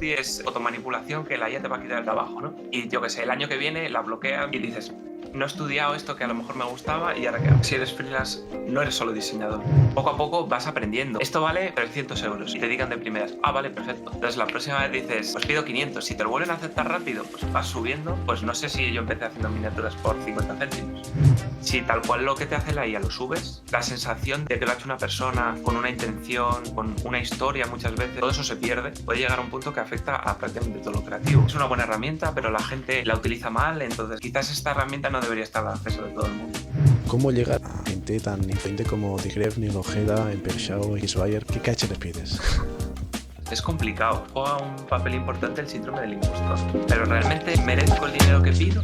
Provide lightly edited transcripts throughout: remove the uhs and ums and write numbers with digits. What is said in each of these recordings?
estudies automanipulación que la IA te va a quitar el trabajo, ¿no? Y yo qué sé, el año que viene la bloqueas y dices, no he estudiado esto que a lo mejor me gustaba y ahora qué hago. Si eres freelance, no eres solo diseñador. Poco a poco vas aprendiendo. Esto vale 300 euros y te digan de primeras, vale, perfecto. Entonces la próxima vez dices, pues pido 500. Si te lo vuelven a aceptar rápido, pues vas subiendo. Pues no sé si yo empecé haciendo miniaturas por 50 céntimos. Si tal cual lo que te hace la IA lo subes, la sensación de que lo ha hecho una persona con una intención, con una historia muchas veces, todo eso se pierde. Puede llegar a un punto que afecta a prácticamente todo lo creativo. Es una buena herramienta, pero la gente la utiliza mal, entonces quizás esta herramienta no debería estar al acceso de todo el mundo. ¿Cómo llegar a gente tan influente como Digref, Neil Ojeda, Empershau, X-Wire? ¿Qué caché les pides? Es complicado, juega un papel importante el síndrome del impostor, pero ¿realmente merezco el dinero que pido?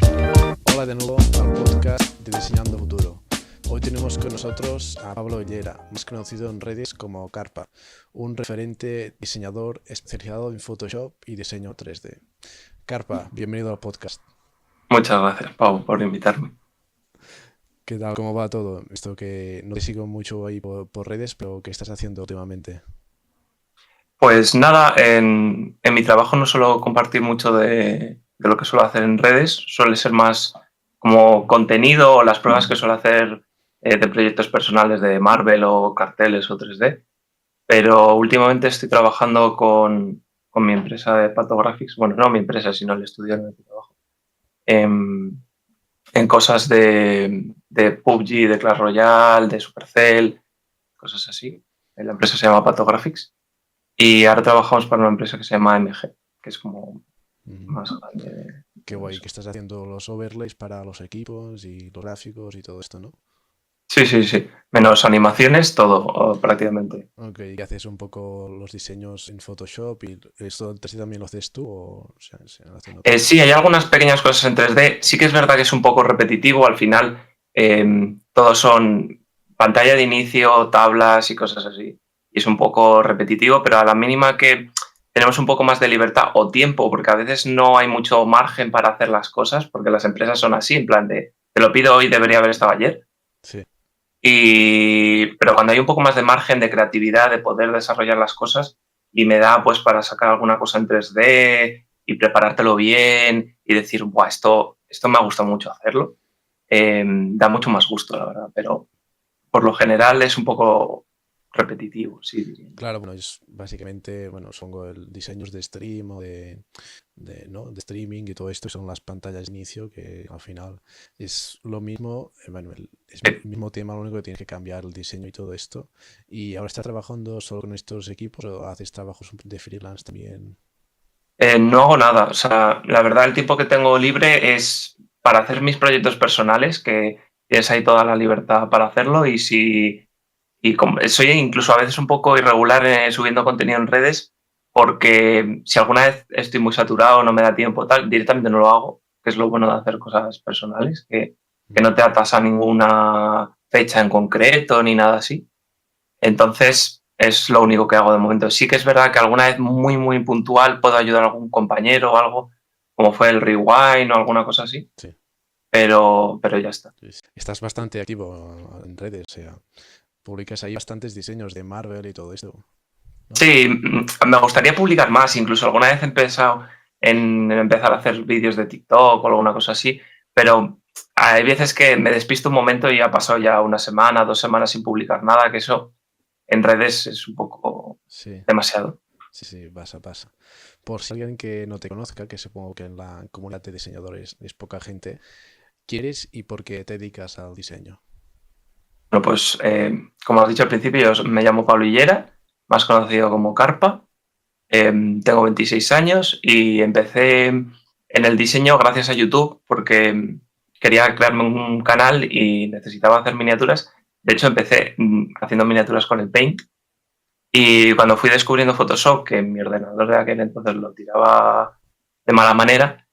Hola de nuevo al podcast de Diseñando Futuro. Hoy tenemos con nosotros a Pablo Hillera, más conocido en redes como Carpa, un referente diseñador especializado en Photoshop y diseño 3D. Carpa, bienvenido al podcast. Muchas gracias, Pau, por invitarme. ¿Qué tal? ¿Cómo va todo? Esto que no te sigo mucho ahí por redes, pero ¿qué estás haciendo últimamente? Pues nada, en mi trabajo no suelo compartir mucho de lo que suelo hacer en redes, suele ser más como contenido o las pruebas que suelo hacer de proyectos personales de Marvel o carteles o 3D, pero últimamente estoy trabajando con mi empresa de Pathographics, bueno, no mi empresa, sino el estudio en el que trabajo, en cosas de PUBG, de Clash Royale, de Supercell, cosas así. La empresa se llama Pathographics. Y ahora trabajamos para una empresa que se llama MG, que es como más grande. Qué guay, que estás haciendo los overlays para los equipos y los gráficos y todo esto, ¿no? Sí. Menos animaciones, todo, prácticamente. Ok, ¿y haces un poco los diseños en Photoshop y esto también lo haces tú o se hacen otros? Sí, hay algunas pequeñas cosas en 3D. Sí que es verdad que es un poco repetitivo. Al final, todos son pantalla de inicio, tablas y cosas así. Y es un poco repetitivo, pero a la mínima que tenemos un poco más de libertad o tiempo, porque a veces no hay mucho margen para hacer las cosas, porque las empresas son así, en plan de, te lo pido hoy, debería haber estado ayer. Sí. Pero cuando hay un poco más de margen de creatividad, de poder desarrollar las cosas, y me da pues para sacar alguna cosa en 3D y preparártelo bien y decir, Buah, esto me ha gustado mucho hacerlo, da mucho más gusto, la verdad, pero por lo general es un poco repetitivo, sí, diría. Claro, bueno, es básicamente, bueno, son el diseños de stream o ¿no? de streaming y todo esto, son las pantallas de inicio que al final es lo mismo, bueno, es el mismo tema, lo único que tienes que cambiar el diseño y todo esto. ¿Y ahora estás trabajando solo con estos equipos o haces trabajos de freelance también? No hago nada, o sea, la verdad el tiempo que tengo libre es para hacer mis proyectos personales, que tienes ahí toda la libertad para hacerlo y soy incluso a veces un poco irregular subiendo contenido en redes porque si alguna vez estoy muy saturado, no me da tiempo, tal, directamente no lo hago, que es lo bueno de hacer cosas personales, que no te atas a ninguna fecha en concreto ni nada así. Entonces es lo único que hago de momento. Sí que es verdad que alguna vez muy puntual puedo ayudar a algún compañero o algo, como fue el Rewind o alguna cosa así, Sí. pero ya está. Estás bastante activo en redes, o sea, publicas ahí bastantes diseños de Marvel y todo esto, ¿no? Sí, me gustaría publicar más. Incluso alguna vez he pensado en empezar a hacer vídeos de TikTok o alguna cosa así, pero hay veces que me despisto un momento y ha pasado ya una semana, 2 semanas sin publicar nada, que eso en redes es un poco Sí. demasiado. Sí, pasa. Por si alguien que no te conozca, que supongo que en la comunidad de diseñadores es poca gente, ¿quieres y por qué te dedicas al diseño? Bueno, pues como has dicho al principio, yo me llamo Pablo Hillera, más conocido como Carpa. Tengo 26 años y empecé en el diseño gracias a YouTube porque quería crearme un canal y necesitaba hacer miniaturas. De hecho, empecé haciendo miniaturas con el Paint y cuando fui descubriendo Photoshop, que mi ordenador de aquel entonces lo tiraba de mala manera,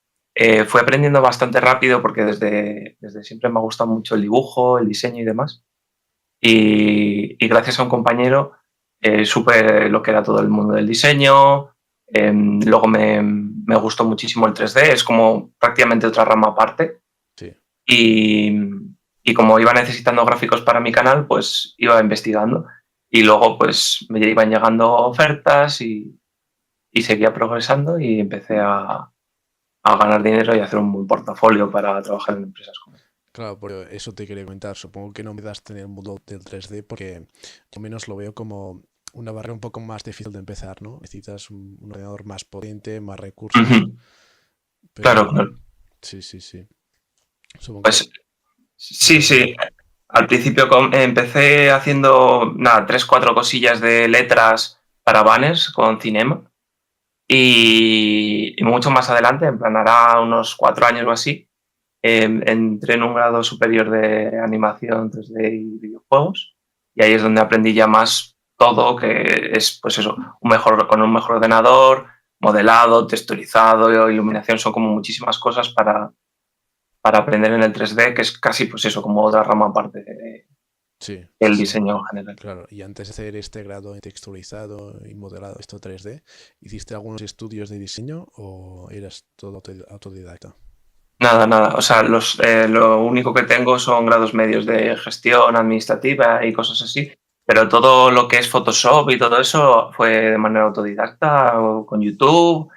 fui aprendiendo bastante rápido porque desde siempre me ha gustado mucho el dibujo, el diseño y demás. Y gracias a un compañero supe lo que era todo el mundo del diseño. Luego me gustó muchísimo el 3D, es como prácticamente otra rama aparte. Sí. Y como iba necesitando gráficos para mi canal, pues iba investigando. Y luego pues me iban llegando ofertas y y seguía progresando y empecé a ganar dinero y hacer un buen portafolio para trabajar en empresas como esta. Claro, pero eso te quería comentar. Supongo que no me das en el mundo del 3D porque yo menos lo veo como una barrera un poco más difícil de empezar, ¿no? Necesitas un ordenador más potente, más recursos, Ujú. Claro, pero claro. sí, sí, sí. Supongo que... Pues sí, sí. Al principio empecé haciendo, nada, 3, 4 cosillas de letras para banners con Cinema. Y mucho más adelante, en plan, hará unos 4 años o así, entré en un grado superior de animación 3D y videojuegos. Y ahí es donde aprendí ya más todo, que es, pues eso, con un mejor ordenador, modelado, texturizado, iluminación, son como muchísimas cosas para aprender en el 3D, que es casi, pues eso, como otra rama aparte Sí, sí, del sí. diseño en general. Claro, y antes de hacer este grado en texturizado y modelado, esto 3D, ¿hiciste algunos estudios de diseño o eras todo autodidacta? Nada, nada. O sea, lo único que tengo son grados medios de gestión administrativa y cosas así, pero todo lo que es Photoshop y todo eso fue de manera autodidacta o con YouTube.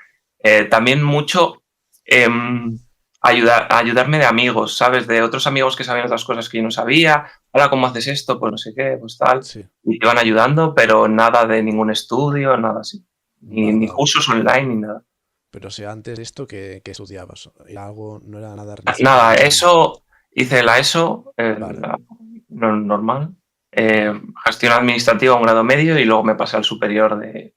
También mucho em, ayudarme de amigos, ¿sabes? De otros amigos que sabían otras cosas que yo no sabía. Ahora, ¿cómo haces esto? Pues no sé qué, pues tal. Sí, Y te iban ayudando, pero nada de ningún estudio, nada así. Ni vale. cursos online ni nada. Pero o sea, antes de esto, ¿qué estudiabas? ¿Era algo, no era nada relacionado Nada, con... eso hice la ESO, Vale, normal, gestión administrativa un grado medio y luego me pasé al superior de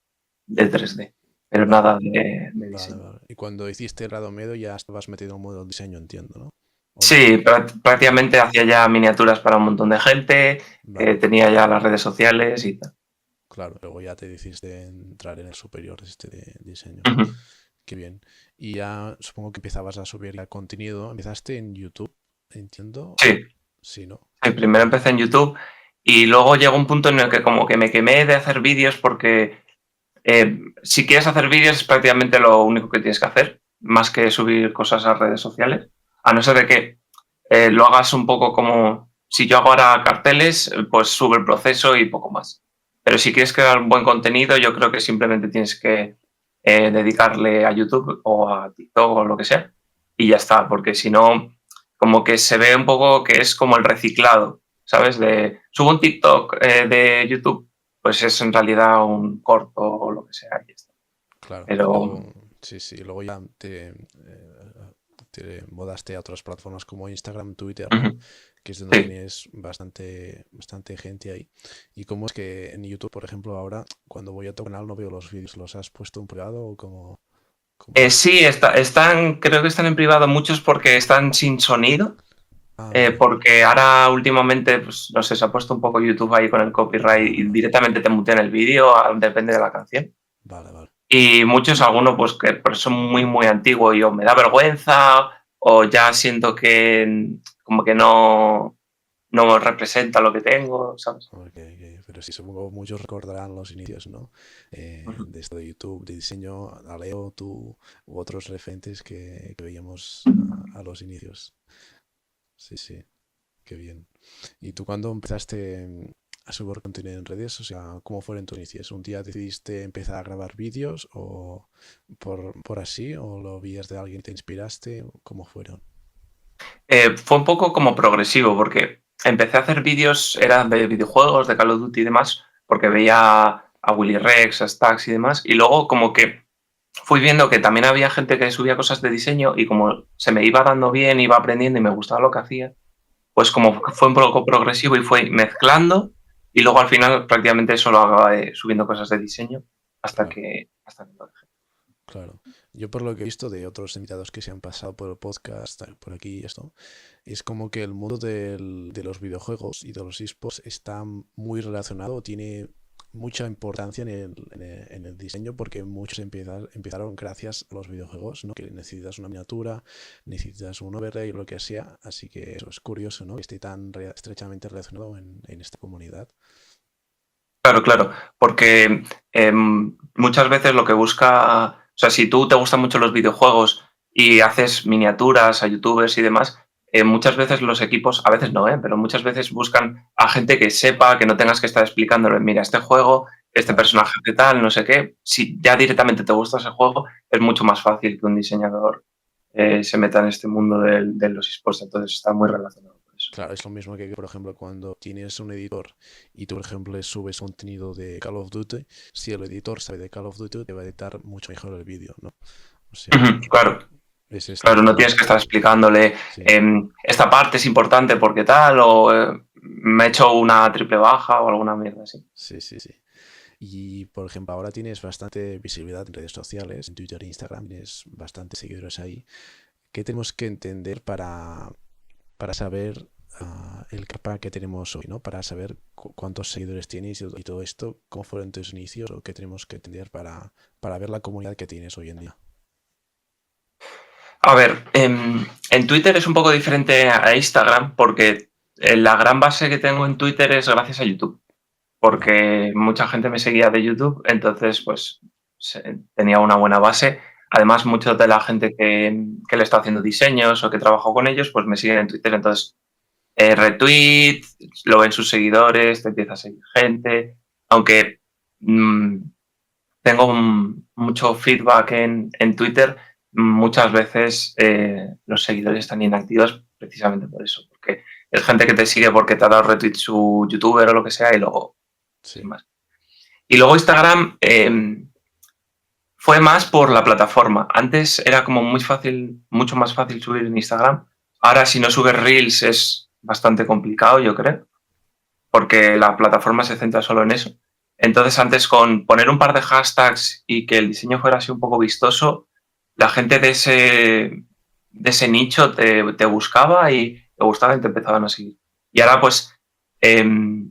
3D, pero vale, nada de vale, diseño. vale. Y cuando hiciste el grado medio ya estabas metido en un modo de diseño, entiendo, ¿no? ¿O no? Sí, prácticamente hacía ya miniaturas para un montón de gente, Vale, tenía ya las redes sociales y tal. claro. Luego ya te decidiste entrar en el superior este de diseño. Ujú. Qué bien. Y ya supongo que empezabas a subir ya contenido. ¿Empezaste en YouTube? Entiendo. Sí, Sí, ¿no? sí, primero empecé en YouTube y luego llegó un punto en el que como que me quemé de hacer vídeos porque si quieres hacer vídeos es prácticamente lo único que tienes que hacer, más que subir cosas a redes sociales, a no ser de que lo hagas un poco como si yo hago ahora carteles, pues sube el proceso y poco más. Pero si quieres crear un buen contenido, yo creo que simplemente tienes que dedicarle a YouTube o a TikTok o lo que sea y ya está, porque si no, como que se ve un poco que es como el reciclado, ¿sabes? De subo un TikTok de YouTube, pues es en realidad un corto o lo que sea y ya está. Claro. Y Pero luego, sí, sí. Luego ya te mudaste a otras plataformas como Instagram, Twitter, ¿no? ujú, Que es donde sí. tienes bastante gente ahí. ¿Y cómo es que en YouTube, por ejemplo, ahora cuando voy a tu canal no veo los vídeos? ¿Los has puesto en privado o cómo es? Sí, creo que están en privado muchos porque están sin sonido, Ah, vale. porque ahora últimamente, pues no sé, se ha puesto un poco YouTube ahí con el copyright y Ah, directamente te mutean el vídeo, depende de la canción. vale, vale. Y muchos, algunos, pues que son muy, muy antiguos y o me da vergüenza o ya siento que como que no representa lo que tengo, ¿sabes? Ok, ok. Pero sí, supongo muchos recordarán los inicios, ¿no? Ujú. De esto de YouTube, de diseño, a Leo, tú u otros referentes que veíamos a los inicios. Sí, sí, qué bien. ¿Y tú cuando empezaste a subir contenido en redes? O sea, ¿cómo fueron tus inicios? ¿Un día decidiste empezar a grabar vídeos o por así? ¿O lo vías de alguien y te inspiraste? ¿Cómo fueron? Fue un poco como progresivo, porque empecé a hacer vídeos, eran de videojuegos, de Call of Duty y demás, porque veía a Willy Rex, a Stax y demás, y luego como que fui viendo que también había gente que subía cosas de diseño y como se me iba dando bien, iba aprendiendo y me gustaba lo que hacía, pues como fue un poco progresivo y fue mezclando y luego al final prácticamente solo acabé subiendo cosas de diseño Claro. hasta que lo dejé. Claro. Yo por lo que he visto de otros invitados que se han pasado por el podcast, por aquí y esto, es como que el mundo de los videojuegos y de los esports está muy relacionado, tiene mucha importancia en el diseño porque muchos empezaron gracias a los videojuegos, ¿no? Que necesitas una miniatura, necesitas un overlay, lo que sea, así que eso es curioso, ¿no? Que esté tan estrechamente relacionado en esta comunidad. Claro, claro, porque muchas veces lo que busca, o sea, si tú te gustan mucho los videojuegos y haces miniaturas a youtubers y demás, muchas veces los equipos, a veces no, pero muchas veces buscan a gente que sepa, que no tengas que estar explicándole, mira, este juego este Claro, personaje de tal, no sé qué. Si ya directamente te gusta ese juego, es mucho más fácil que un diseñador se meta en este mundo de los esports, entonces está muy relacionado con eso. claro, es lo mismo que, por ejemplo, cuando tienes un editor y tú, por ejemplo, le subes contenido de Call of Duty, si el editor sabe de Call of Duty, te va a editar mucho mejor el vídeo, ¿no? O sea, Ujú, claro, es esto claro, no que... tienes que estar explicándole Sí, esta parte es importante porque tal, o me he hecho una triple baja o alguna mierda así. sí, sí, sí. Y, por ejemplo, ahora tienes bastante visibilidad en redes sociales, en Twitter e Instagram, tienes bastantes seguidores ahí. ¿Qué tenemos que entender para saber el capa que tenemos hoy, ¿no? Para saber cuántos seguidores tienes y todo esto, cómo fueron tus inicios o qué tenemos que entender para ver la comunidad que tienes hoy en día. A ver, en Twitter es un poco diferente a Instagram porque la gran base que tengo en Twitter es gracias a YouTube, Vale, porque mucha gente me seguía de YouTube, entonces pues tenía una buena base. Además, mucha de la gente que le está haciendo diseños o que trabajo con ellos, pues me siguen en Twitter, entonces retweet, lo ven sus seguidores, te empieza a seguir gente, aunque mm, tengo mucho feedback en Twitter, muchas veces los seguidores están inactivos precisamente por eso, porque es gente que te sigue porque te ha dado retweet su youtuber o lo que sea y luego, sin sí, más. Y luego Instagram fue más por la plataforma. Antes era como muy fácil, mucho más fácil subir en Instagram. Ahora si no subes Reels es bastante complicado, yo creo, porque la plataforma se centra solo en eso. Entonces, antes con poner un par de hashtags y que el diseño fuera así un poco vistoso, la gente de ese nicho te buscaba y te gustaba y te empezaban a seguir. Y ahora, pues,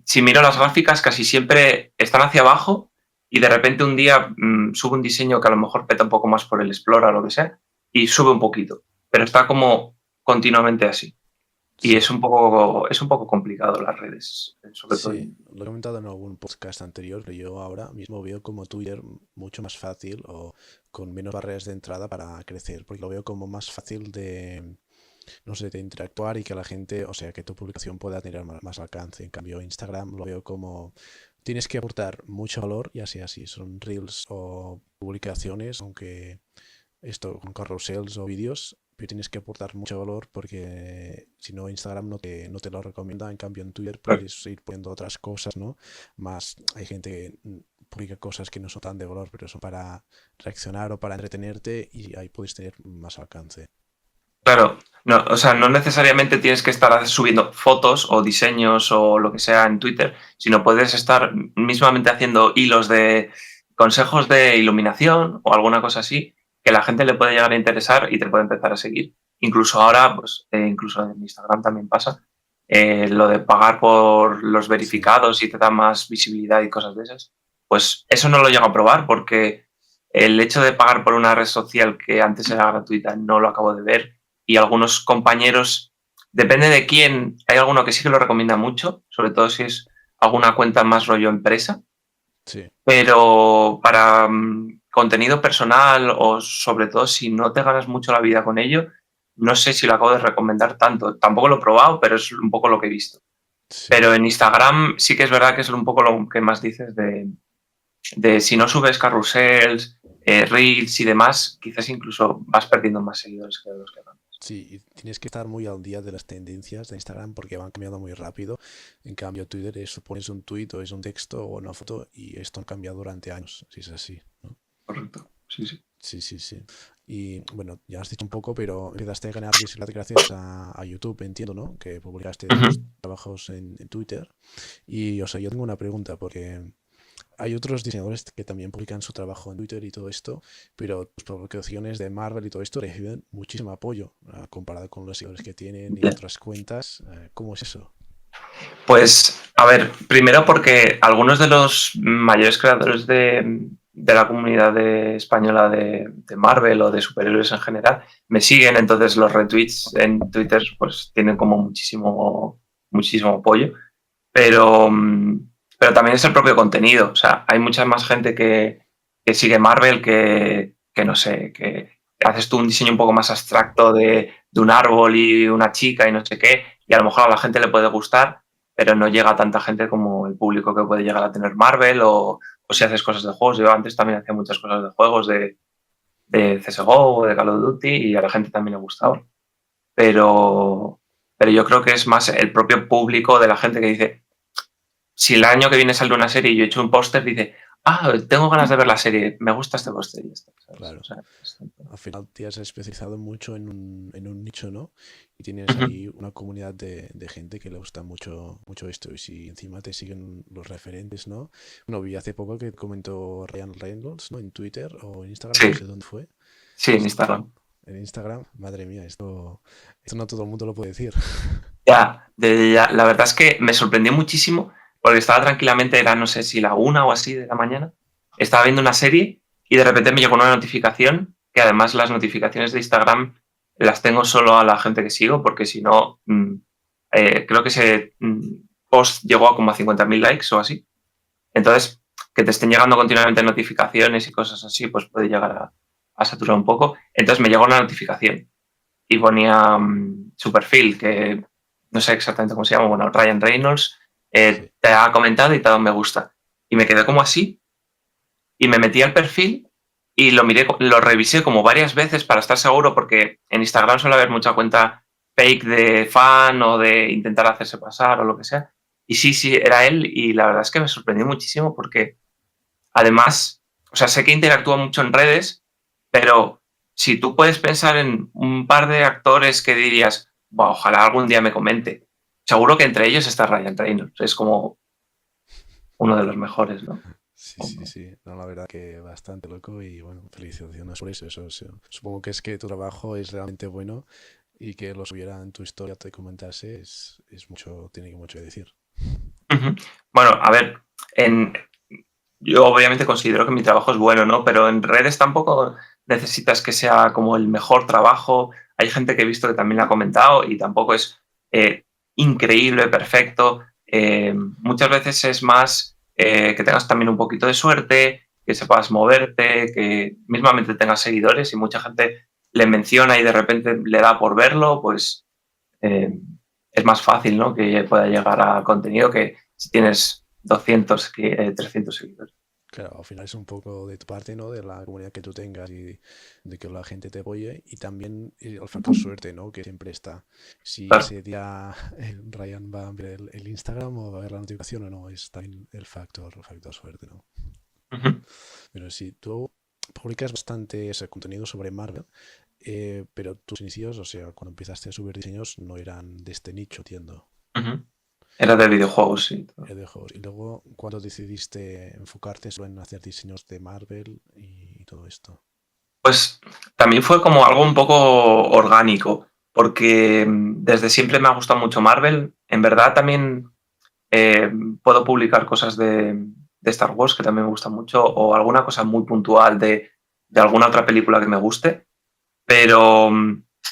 si miro las gráficas, casi siempre están hacia abajo y de repente un día sube un diseño que a lo mejor peta un poco más por el Explora o lo que sea y sube un poquito, pero está como continuamente así. Y sí. es un poco complicado las redes, sobre todo. Sí, lo he comentado en algún podcast anterior, pero yo ahora mismo veo como Twitter mucho más fácil o con menos barreras de entrada para crecer, porque lo veo como más fácil de, no sé, de interactuar y que la gente, o sea, que tu publicación pueda tener más alcance. En cambio, Instagram lo veo como tienes que aportar mucho valor, ya sea así, son reels o publicaciones, aunque esto con carrusels o vídeos, pero tienes que aportar mucho valor porque si no Instagram no te lo recomienda. En cambio en Twitter Claro, puedes ir poniendo otras cosas, ¿no? Más hay gente que publica cosas que no son tan de valor, pero son para reaccionar o para entretenerte y ahí puedes tener más alcance. claro. No, o sea, no necesariamente tienes que estar subiendo fotos o diseños o lo que sea en Twitter, sino puedes estar mismamente haciendo hilos de consejos de iluminación o alguna cosa así que la gente le puede llegar a interesar y te puede empezar a seguir. Incluso ahora, pues, incluso en Instagram también pasa, lo de pagar por los Sí, verificados y te da más visibilidad y cosas de esas. Pues eso no lo llego a probar porque el hecho de pagar por una red social que antes era gratuita no lo acabo de ver y algunos compañeros, depende de quién, hay alguno que sí que lo recomienda mucho, sobre todo si es alguna cuenta más rollo empresa, sí, pero para contenido personal o sobre todo si no te ganas mucho la vida con ello, no sé si lo acabo de recomendar tanto. Tampoco lo he probado, pero es un poco lo que he visto. sí. Pero en Instagram sí que es verdad que es un poco lo que más dices de si no subes carrusels, reels y demás, quizás incluso vas perdiendo más seguidores que los que ganas. Sí, y tienes que estar muy al día de las tendencias de Instagram porque van cambiando muy rápido. En cambio, Twitter es pones un tweet o es un texto o una foto y esto ha cambiado durante años, si es así, ¿no? Correcto. Sí, sí. Sí, sí, sí. Y bueno, ya has dicho un poco, pero empezaste a ganar visibilidad gracias a YouTube, entiendo, ¿no? Que publicaste Ujú. tus trabajos en Twitter. Y, o sea, yo tengo una pregunta, porque hay otros diseñadores que también publican su trabajo en Twitter y todo esto, pero tus publicaciones de Marvel y todo esto reciben muchísimo apoyo comparado con los seguidores que tienen y otras cuentas. ¿Cómo es eso? Pues, a ver, primero porque algunos de los mayores creadores de la comunidad española de Marvel o de superhéroes en general me siguen, entonces los retweets en Twitter pues tienen como muchísimo, muchísimo apoyo, pero, pero también es el propio contenido, o sea, hay mucha más gente que sigue Marvel que no sé, que haces tú un diseño un poco más abstracto de un árbol y una chica y no sé qué, y a lo mejor a la gente le puede gustar, pero no llega a tanta gente como el público que puede llegar a tener Marvel o si haces cosas de juegos. Yo antes también hacía muchas cosas de juegos, de CSGO o de Call of Duty, y a la gente también le gustaba. Pero yo creo que es más el propio público de la gente que dice, si el año que viene sale una serie y yo he hecho un póster, dice, tengo ganas de ver la serie, me gusta este póster y esto. Claro. O sea, Al final te has especializado mucho en un nicho, ¿no? Y tienes uh-huh. ahí una comunidad de gente que le gusta mucho esto. Y si encima te siguen los referentes, ¿no? Bueno, vi hace poco que comentó Ryan Reynolds, ¿no? En Twitter o en Instagram, no Sí, sé dónde fue. sí, en Instagram. En Instagram, madre mía, esto no todo el mundo lo puede decir. Ya, la verdad es que me sorprendió muchísimo porque estaba tranquilamente, era no sé si la 1 o así de la mañana, estaba viendo una serie y de repente me llegó una notificación, que además las notificaciones de Instagram las tengo solo a la gente que sigo, porque si no, creo que ese post llegó a como a 50.000 likes o así. Entonces, que te estén llegando continuamente notificaciones y cosas así, pues puede llegar a saturar un poco. Entonces me llegó una notificación y ponía su perfil, que no sé exactamente cómo se llama, bueno, Ryan Reynolds, Sí. te ha comentado y te ha dado me gusta. Y me quedé como así y me metí al perfil y lo revisé como varias veces para estar seguro, porque en Instagram suele haber mucha cuenta fake de fan o de intentar hacerse pasar o lo que sea. Y sí, era él, y la verdad es que me sorprendió muchísimo porque además, o sea, sé que interactúa mucho en redes, pero si tú puedes pensar en un par de actores que dirías, ojalá algún día me comente, seguro que entre ellos está Ryan Reynolds, es como uno de los mejores, ¿no? Sí. No, la verdad que bastante loco y bueno, felicitaciones por eso. Supongo que es que tu trabajo es realmente bueno y que lo subiera en tu historia, te comentase, es mucho, tiene mucho que decir. Uh-huh. Bueno, a ver, yo obviamente considero que mi trabajo es bueno, ¿no? Pero en redes tampoco necesitas que sea como el mejor trabajo. Hay gente que he visto que también lo ha comentado y tampoco es increíble, perfecto. Muchas veces es más que tengas también un poquito de suerte, que sepas moverte, que mismamente tengas seguidores, y mucha gente le menciona y de repente le da por verlo, pues eh, es más fácil, ¿no? Que pueda llegar a contenido que si tienes 200, 300 seguidores. Claro, al final es un poco de tu parte, ¿no? De la comunidad que tú tengas y de que la gente te apoye y también el factor suerte, ¿no? Que siempre está. Si Claro. ese día Ryan va a ver el Instagram o va a ver la notificación o no, es también el factor suerte, ¿no? Uh-huh. Pero si tú publicas bastante ese contenido sobre Marvel, pero tus inicios, o sea, cuando empezaste a subir diseños, no eran de este nicho, entiendo. Uh-huh. Era de videojuegos, sí. De juegos. Y luego, ¿cuándo decidiste enfocarte solo en hacer diseños de Marvel y todo esto? Pues también fue como algo un poco orgánico, porque desde siempre me ha gustado mucho Marvel. En verdad también eh, puedo publicar cosas de Star Wars, que también me gusta mucho, o alguna cosa muy puntual de alguna otra película que me guste, pero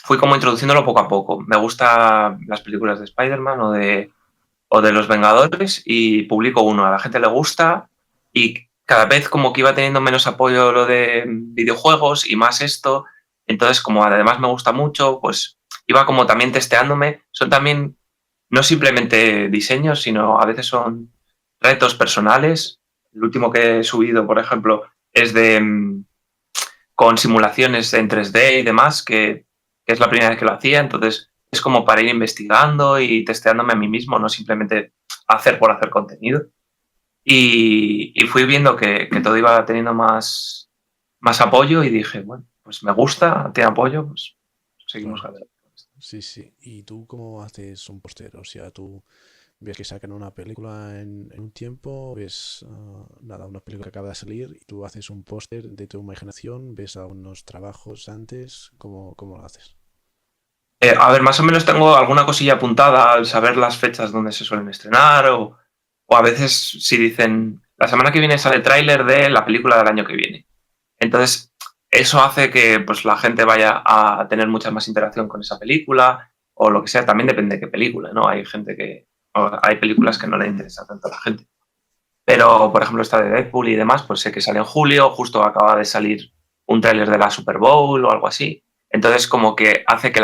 fui como introduciéndolo poco a poco. Me gustan las películas de Spider-Man o de los Vengadores, y publico uno, a la gente le gusta, y cada vez como que iba teniendo menos apoyo lo de videojuegos y más esto. Entonces, como además me gusta mucho, pues iba como también testeándome. Son también no simplemente diseños, sino a veces son retos personales. El último que he subido, por ejemplo, es con simulaciones en 3D y demás, que es la primera vez que lo hacía. Entonces es como para ir investigando y testeándome a mí mismo, no simplemente hacer por hacer contenido. Y fui viendo que todo iba teniendo más apoyo, y dije, bueno, pues me gusta, tiene apoyo, pues seguimos Claro. adelante. Sí. ¿Y tú cómo haces un póster? O sea, tú ves que sacan una película en un tiempo, ves nada, una película que acaba de salir y tú haces un póster de tu imaginación, ves algunos trabajos antes, ¿cómo lo haces? A ver, más o menos tengo alguna cosilla apuntada al saber las fechas donde se suelen estrenar, o a veces si dicen, la semana que viene sale el tráiler de la película del año que viene. Entonces, eso hace que pues, la gente vaya a tener mucha más interacción con esa película, o lo que sea. También depende de qué película, ¿no? Hay películas que no le interesa tanto a la gente. Pero, por ejemplo, esta de Deadpool y demás, pues sé que sale en julio, justo acaba de salir un tráiler de la Super Bowl o algo así. Entonces, como que hace que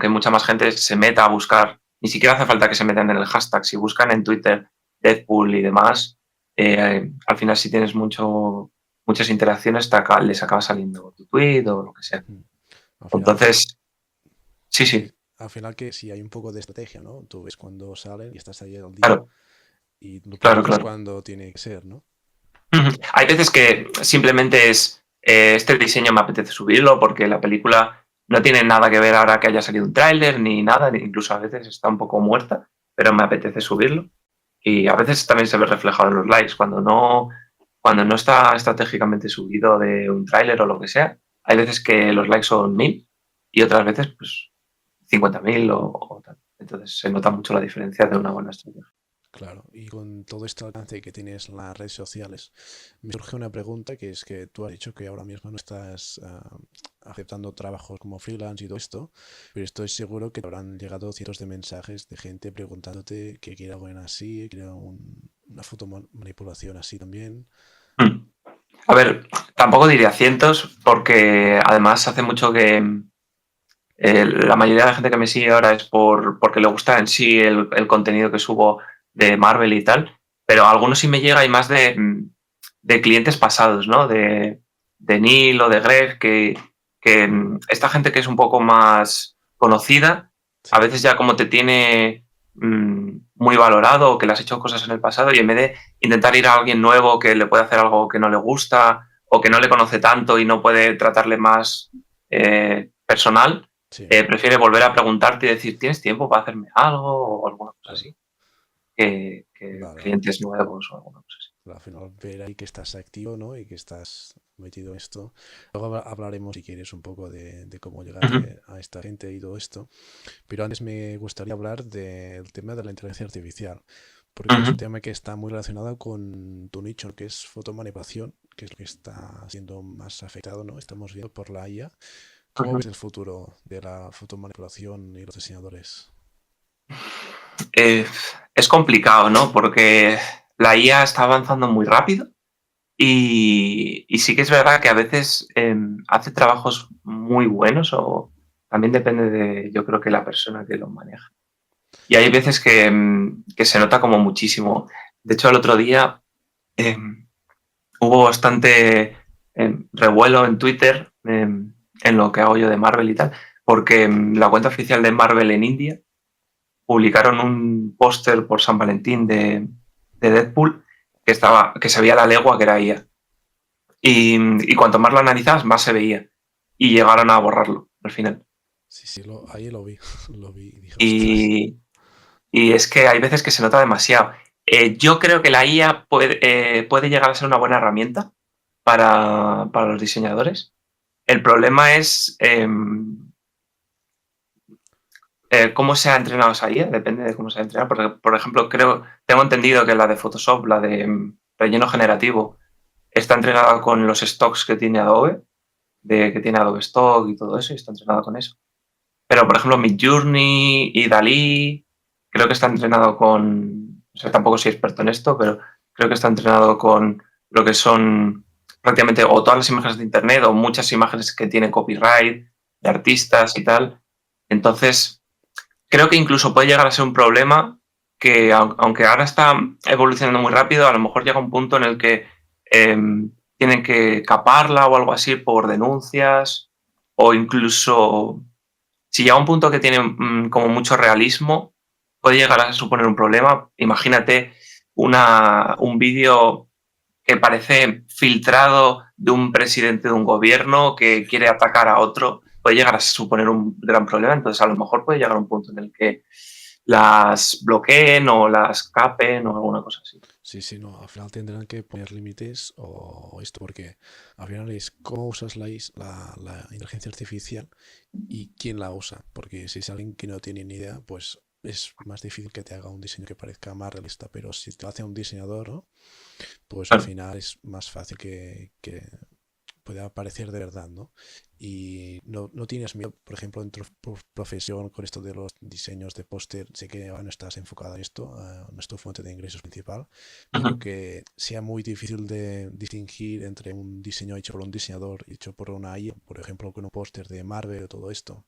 mucha más gente se meta a buscar. Ni siquiera hace falta que se metan en el hashtag. Si buscan en Twitter Deadpool y demás, al final si tienes muchas interacciones les acaba saliendo tu tweet o lo que sea. Mm. Al final que Entonces, sí, sí, sí, al final que si hay un poco de estrategia, ¿no? Tú ves cuando salen y estás ahí al día claro, y lo claro, publicas claro. cuando tiene que ser, ¿no? Ujú. Hay veces que simplemente es, este diseño me apetece subirlo porque la película no tiene nada que ver ahora que haya salido un tráiler ni nada, incluso a veces está un poco muerta, pero me apetece subirlo. Y a veces también se ve reflejado en los likes, cuando no está estratégicamente subido de un tráiler o lo que sea, hay veces que los likes son 1000 y otras veces pues 50.000 o tal. Entonces se nota mucho la diferencia de una buena estrategia. Claro, y con todo este alcance que tienes en las redes sociales, me surge una pregunta que es que tú has dicho que ahora mismo no estás aceptando trabajos como freelance y todo esto, pero estoy seguro que te habrán llegado cientos de mensajes de gente preguntándote que quiere algo en así, que quiere una fotomanipulación así también. Mm. A ver, tampoco diría cientos, porque además hace mucho que la mayoría de la gente que me sigue ahora es porque le gusta en sí el contenido que subo de Marvel y tal, pero algunos sí me llega y más de clientes pasados, ¿no? De Neil o de Greg, que esta gente que es un poco más conocida, a Sí, veces ya como te tiene muy valorado o que le has hecho cosas en el pasado y en vez de intentar ir a alguien nuevo que le puede hacer algo que no le gusta o que no le conoce tanto y no puede tratarle más personal, sí, prefiere volver a preguntarte y decir, ¿tienes tiempo para hacerme algo o alguna cosa claro. así? Que Vale, vale. clientes nuevos o alguna cosa así. Al final ver ahí que estás activo, ¿no? Y que estás metido en esto. Luego hablaremos, si quieres, un poco de cómo Ujú, llegaste a esta gente y todo esto. Pero antes me gustaría hablar del tema de la inteligencia artificial, porque es ujú. un tema que está muy relacionado con tu nicho, que es fotomanipulación, que es lo que está siendo más afectado, ¿no? Estamos viendo por la IA. ¿Cómo ves Ujú. el futuro de la fotomanipulación y los diseñadores? Eh, es complicado, ¿no? Porque la IA está avanzando muy rápido y sí que es verdad que a veces hace trabajos muy buenos o también depende de, yo creo que la persona que lo maneja. Y hay veces que se nota como muchísimo. De hecho, el otro día em, hubo bastante revuelo en Twitter en lo que hago yo de Marvel y tal, porque la cuenta oficial de Marvel en India publicaron un póster por San Valentín de Deadpool que se veía a la legua que era IA. Y cuanto más lo analizabas, más se veía. Y llegaron a borrarlo al final. Sí, sí, ahí lo vi, lo vi y dije, ostras. Y, y es que hay veces que se nota demasiado. Yo creo que la IA puede llegar a ser una buena herramienta para los diseñadores. El problema es cómo se ha entrenado esa IA, depende de cómo se ha entrenado. Porque, por ejemplo, tengo entendido que la de Photoshop, la de relleno generativo, está entrenada con los stocks que tiene Adobe, que tiene Adobe Stock y todo eso, y está entrenada con eso. Pero, por ejemplo, Midjourney y Dalí, creo que está entrenado con, o sea, tampoco soy experto en esto, pero creo que está entrenado con lo que son prácticamente o todas las imágenes de Internet o muchas imágenes que tienen copyright de artistas y tal. Entonces, creo que incluso puede llegar a ser un problema que, aunque ahora está evolucionando muy rápido, a lo mejor llega un punto en el que eh, tienen que caparla o algo así por denuncias o incluso si llega un punto que tiene como mucho realismo, puede llegar a suponer un problema. Imagínate un vídeo que parece filtrado de un presidente de un gobierno que quiere atacar a otro, puede llegar a suponer un gran problema. Entonces, a lo mejor puede llegar a un punto en el que las bloqueen o las capen o alguna cosa así. Sí, sí, no, al final tendrán que poner límites o esto, porque al final es cómo usas la inteligencia artificial y quién la usa, porque si es alguien que no tiene ni idea, pues es más difícil que te haga un diseño que parezca más realista, pero si te lo hace un diseñador, ¿no? Pues al Claro. final es más fácil que pueda parecer de verdad, ¿no? Y no tienes miedo, por ejemplo, en tu profesión con esto de los diseños de póster, sé que ahora no estás enfocada en esto, no es tu fuente de ingresos principal, pero Ujú. que sea muy difícil de distinguir entre un diseño hecho por un diseñador y hecho por una IA, por ejemplo, con un póster de Marvel o todo esto.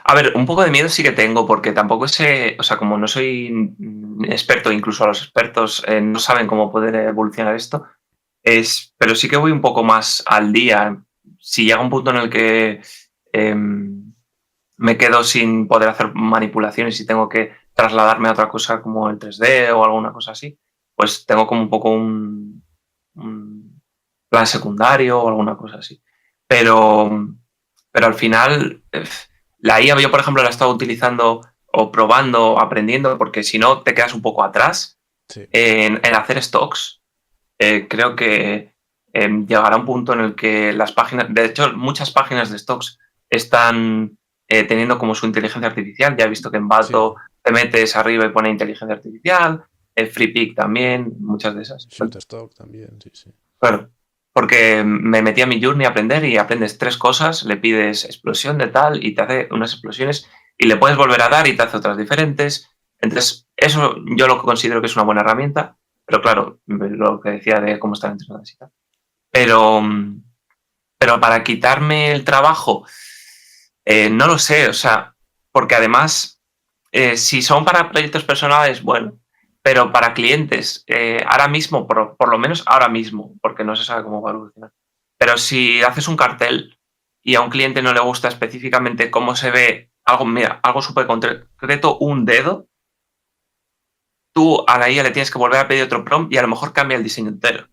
A ver, un poco de miedo sí que tengo, porque tampoco sé, o sea, como no soy experto, incluso los expertos no saben cómo poder evolucionar esto, pero sí que voy un poco más al día. Si llega un punto en el que me quedo sin poder hacer manipulaciones y tengo que trasladarme a otra cosa como el 3D o alguna cosa así, pues tengo como un poco un plan secundario o alguna cosa así. Pero, pero al final, la IA yo, por ejemplo, la he estado utilizando o probando, aprendiendo, porque si no te quedas un poco atrás Sí, en hacer stocks. Creo que llegará un punto en el que las páginas, de hecho, muchas páginas de stocks están teniendo como su inteligencia artificial. Ya he visto que en sí. Bato te metes arriba y pone inteligencia artificial, el FreePic también, muchas de esas. Shutterstock también, sí, sí. Claro, porque me metí a mi Journey a aprender y aprendes 3 cosas, le pides explosión de tal y te hace unas explosiones y le puedes volver a dar y te hace otras diferentes. Entonces, eso yo lo considero que es una buena herramienta, pero claro, lo que decía de cómo están entrenadas y tal. Pero, pero para quitarme el trabajo, no lo sé, o sea, porque además, si son para proyectos personales, bueno, pero para clientes, ahora mismo, por lo menos ahora mismo, porque no se sabe cómo va a evolucionar, pero si haces un cartel y a un cliente no le gusta específicamente cómo se ve algo, mira, algo súper concreto, un dedo, tú a la IA le tienes que volver a pedir otro prompt y a lo mejor cambia el diseño entero.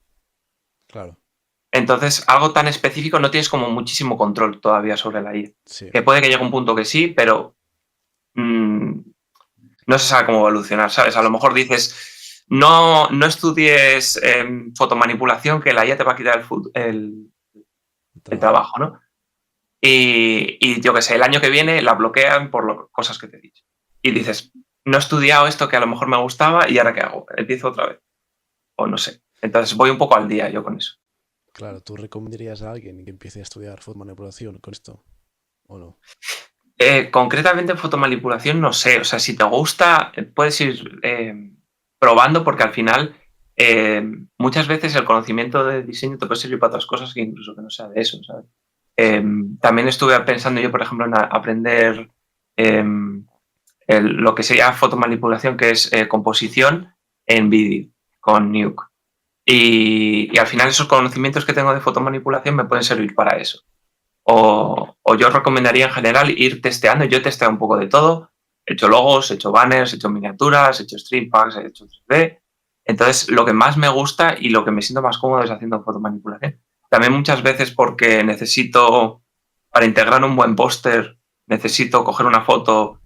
Claro, Entonces, algo tan específico no tienes como muchísimo control todavía sobre la IA. sí. Que puede que llegue un punto que sí, pero mm, no se sabe cómo evolucionar, ¿sabes? A lo mejor dices, no estudies fotomanipulación, que la IA te va a quitar El el trabajo. trabajo, ¿no? Y yo qué sé, el año que viene la bloquean por cosas que te he dicho. Y dices, no he estudiado esto que a lo mejor me gustaba y ahora qué hago, empiezo otra vez. O no sé. Entonces voy un poco al día yo con eso. Claro, ¿tú recomendarías a alguien que empiece a estudiar fotomanipulación con esto? ¿O no? Concretamente en fotomanipulación no sé, o sea, si te gusta, puedes ir probando porque al final eh, muchas veces el conocimiento de diseño te puede servir para otras cosas que incluso que no sea de eso, ¿sabes? Sí, También estuve pensando yo, por ejemplo, en aprender em, lo que sería fotomanipulación, que es composición en vídeo con Nuke. Y al final esos conocimientos que tengo de fotomanipulación me pueden servir para eso. O yo recomendaría en general ir testeando. Yo he testeado un poco de todo. He hecho logos, he hecho banners, he hecho miniaturas, he hecho stream packs, he hecho 3D. Entonces, lo que más me gusta y lo que me siento más cómodo es haciendo fotomanipulación. También muchas veces porque necesito, para integrar un buen póster, necesito coger una foto,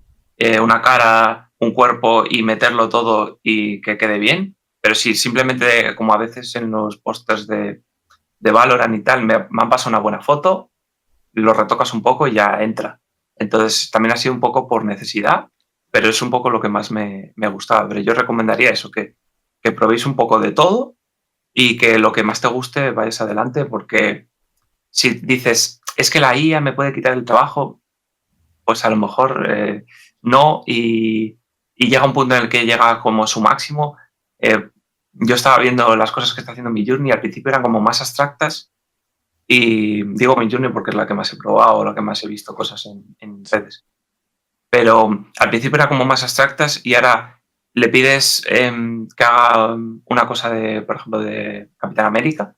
una cara, un cuerpo y meterlo todo y que quede bien. Pero si simplemente, como a veces en los pósters de Valorant y tal, me han pasado una buena foto, lo retocas un poco y ya entra. Entonces, también ha sido un poco por necesidad, pero es un poco lo que más me gustaba. Pero yo recomendaría eso, que probéis un poco de todo y que lo que más te guste vayas adelante, porque si dices, es que la IA me puede quitar el trabajo, pues a lo mejor no, y llega un punto en el que llega como su máximo. Yo estaba viendo las cosas que está haciendo mi Journey, al principio eran como más abstractas y digo mi Journey porque es la que más he probado, la que más he visto cosas en sí. redes. Pero al principio era como más abstractas y ahora le pides que haga una cosa de, por ejemplo, de Capitán América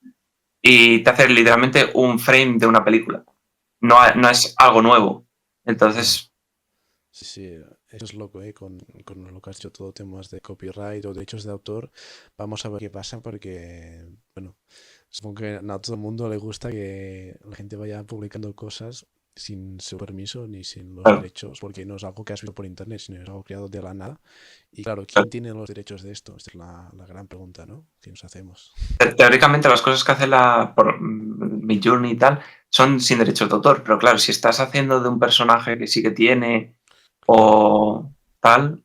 y te hace literalmente un frame de una película. No es algo nuevo. Ya. Entonces, Sí, sí, eso es loco, ¿eh? Con lo que has dicho, todo temas de copyright o derechos de autor. Vamos a ver qué pasa porque, bueno, supongo que no a todo el mundo le gusta que la gente vaya publicando cosas sin su permiso ni sin los claro, derechos, porque no es algo que has visto por internet, sino es algo creado de la nada. Y claro, ¿quién claro. tiene los derechos de esto? Esta es la gran pregunta, ¿no? ¿Qué nos hacemos? Teóricamente las cosas que hace mi Journey y tal son sin derechos de autor, pero claro, si estás haciendo de un personaje que sí que tiene Claro, o tal,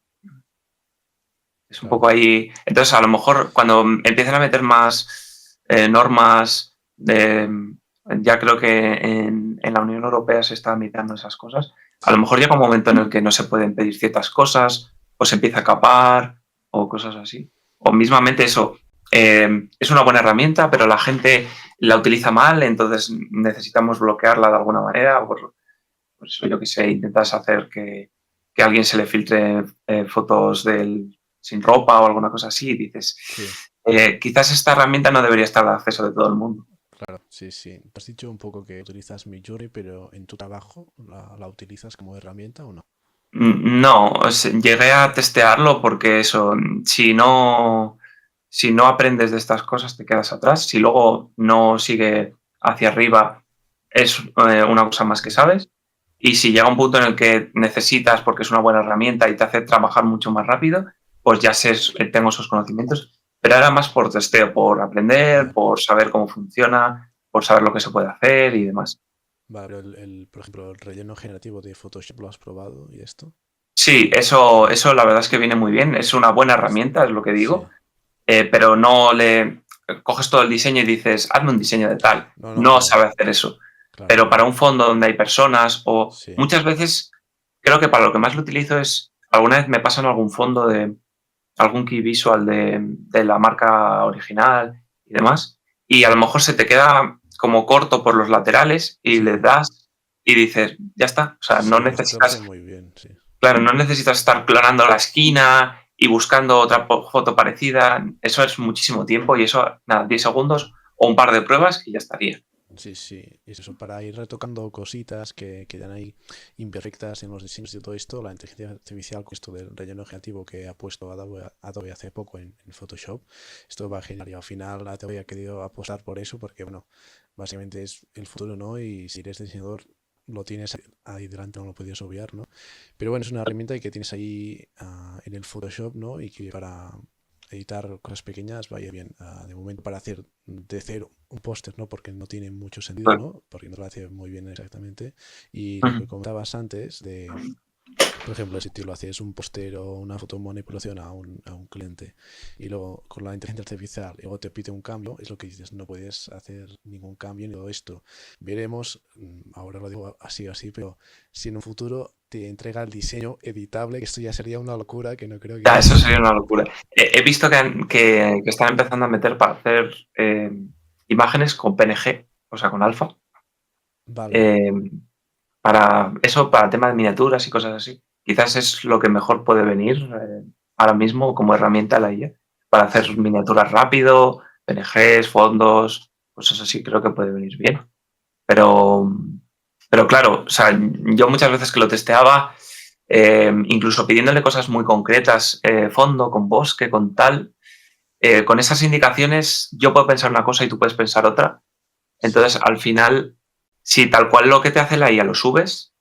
es un poco claro. ahí. Entonces, a lo mejor cuando empiecen a meter más normas, ya creo que en la Unión Europea se están mirando esas cosas. A lo Sí, mejor llega un momento en el que no se pueden pedir ciertas cosas, o se empieza a capar, o cosas así. O mismamente eso, es una buena herramienta, pero la gente la utiliza mal, entonces necesitamos bloquearla de alguna manera. Por eso, yo que sé, intentas hacer que a alguien se le filtre fotos sin ropa o alguna cosa así, y dices, Sí, quizás esta herramienta no debería estar al acceso de todo el mundo. claro, sí, sí. Te has dicho un poco que utilizas Midjourney, pero en tu trabajo la utilizas como herramienta o no. No, llegué a testearlo porque eso, si no aprendes de estas cosas te quedas atrás. Si luego no sigue hacia arriba, es una cosa más que Ujú. sabes. Y si llega un punto en el que necesitas, porque es una buena herramienta y te hace trabajar mucho más rápido, pues ya sé, tengo esos conocimientos. Pero era más por testeo, por aprender, Vale, por saber cómo funciona, por saber lo que se puede hacer y demás. vale, pero por ejemplo, el relleno generativo de Photoshop lo has probado y esto. Sí, eso la verdad es que viene muy bien. Es una buena herramienta, es lo que Sí, digo, pero no le coges todo el diseño y dices, hazme un diseño de tal. no, no, No claro, sabe hacer eso. claro, Pero para claro. un fondo donde hay personas o Sí, muchas veces, creo que para lo que más lo utilizo es, alguna vez me pasan algún fondo de algún key visual de la marca original y demás, y a lo mejor se te queda como corto por los laterales y le sí, das y dices, ya está. O sea, no sí, esto lo hace necesitas. muy bien, sí. Claro, no necesitas estar clonando la esquina y buscando otra foto parecida. Eso es muchísimo tiempo y eso, nada, 10 segundos o un par de pruebas y ya estaría. Sí, sí, es eso, para ir retocando cositas que quedan ahí imperfectas en los diseños y todo esto, la inteligencia artificial con esto del relleno generativo que ha puesto Adobe hace poco en Photoshop, esto va genial y al final Adobe ha querido apostar por eso porque, bueno, básicamente es el futuro, ¿no? Y si eres diseñador lo tienes ahí delante, no lo podías obviar, ¿no? Pero bueno, es una herramienta que tienes ahí en el Photoshop, ¿no? Y que para editar cosas pequeñas vaya bien. De momento para hacer de cero un póster, ¿no? Porque no tiene mucho sentido, Claro. ¿no? Porque no lo hace muy bien exactamente. Y lo Ujú. que comentabas antes de, por ejemplo, si tú lo haces un póster o una fotomanipulación a un cliente y luego con la inteligencia artificial y luego te pide un cambio, es lo que dices, no puedes hacer ningún cambio ni todo esto. Veremos, ahora lo digo así o así, pero si en un futuro te entrega el diseño editable, que esto ya sería una locura que no creo Ya, que... eso sería una locura. He visto que están empezando a meter para hacer imágenes con PNG, o sea, con alfa, Vale. eh, para eso, para tema de miniaturas y cosas así. Quizás es lo que mejor puede venir ahora mismo como herramienta la IA, para hacer Sí, miniaturas rápido, PNGs, fondos, cosas así, creo que puede venir bien. Pero, pero claro, o sea, yo muchas veces que lo testeaba, incluso pidiéndole cosas muy concretas, fondo, con bosque, con tal, con esas indicaciones yo puedo pensar una cosa y tú puedes pensar otra. sí, Entonces, al final, si tal cual lo que te hace la IA lo subes,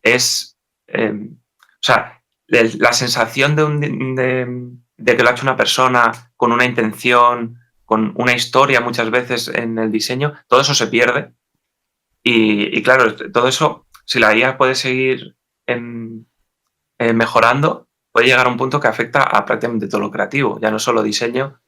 es, o sea, la sensación de que lo ha hecho una persona con una intención, con una historia muchas veces en el diseño, todo eso se pierde. Y claro, todo eso, si la IA puede seguir mejorando, puede llegar a un punto que afecta a prácticamente todo lo creativo, ya no solo diseño,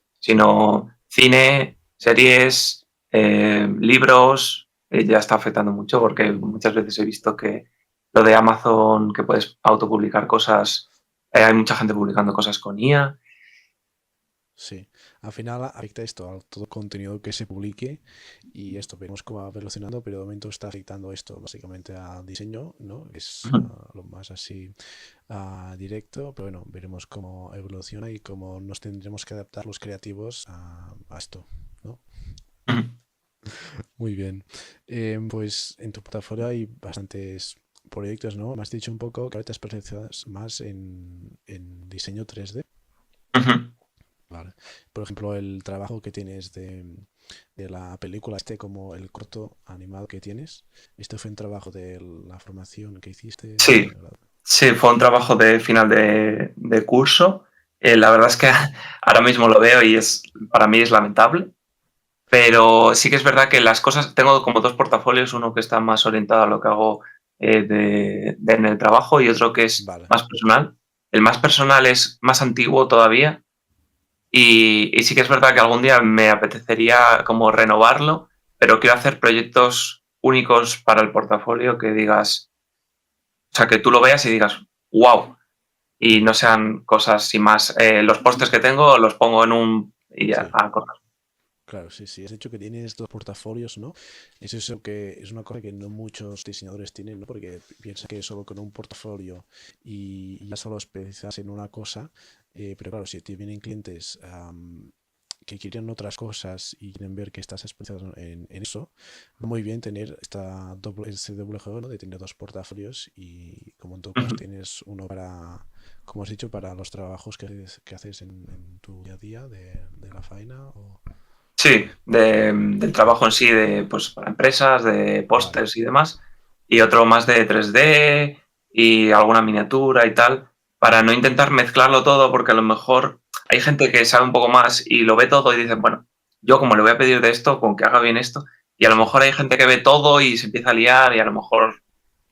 sí. sino cine, series, libros, ya está afectando mucho porque muchas veces he visto que lo de Amazon, que puedes autopublicar cosas, hay mucha gente publicando cosas con IA. Sí, al final afecta esto a todo contenido que se publique y esto veremos cómo va evolucionando, pero de momento está afectando esto básicamente al diseño, ¿no? Es lo más así directo, pero bueno, veremos cómo evoluciona y cómo nos tendremos que adaptar los creativos a esto, ¿no? Muy bien. Pues en tu portafolio hay bastantes proyectos, ¿no? Me has dicho un poco que ahora te especializas más en diseño 3D. Vale. Por ejemplo, el trabajo que tienes de la película, como el corto animado que tienes, ¿este fue un trabajo de la formación que hiciste? Sí, sí, fue un trabajo de final de curso. La verdad es que ahora mismo lo veo y para mí es lamentable. Pero sí que es verdad que las cosas, tengo como dos portafolios, uno que está más orientado a lo que hago en el trabajo y otro que es Vale, más personal. El más personal es más antiguo todavía y sí que es verdad que algún día me apetecería como renovarlo, pero quiero hacer proyectos únicos para el portafolio que digas, o sea, que tú lo veas y digas, wow, y no sean cosas sin más. Los postes que tengo los pongo en un y ya, sí. a correr. Claro, sí, sí. Has dicho que tienes dos portafolios, ¿no? Es eso que es una cosa que no muchos diseñadores tienen, ¿no? Porque piensa que solo con un portafolio y ya solo especializas en una cosa, pero claro, si te vienen clientes que quieren otras cosas y quieren ver que estás especializado en eso, va muy bien tener ese doble juego, ¿no? De tener dos portafolios y como en todo caso Ujú. tienes uno para, como has dicho, para los trabajos que haces en tu día a día de la faena o... Sí, del trabajo en sí, pues, para empresas, de Vale. pósters y demás, y otro más de 3D y alguna miniatura y tal, para no intentar mezclarlo todo, porque a lo mejor hay gente que sabe un poco más y lo ve todo y dice, bueno, yo como le voy a pedir de esto, con que haga bien esto, y a lo Sí, mejor hay gente que ve todo y se empieza a liar y a lo mejor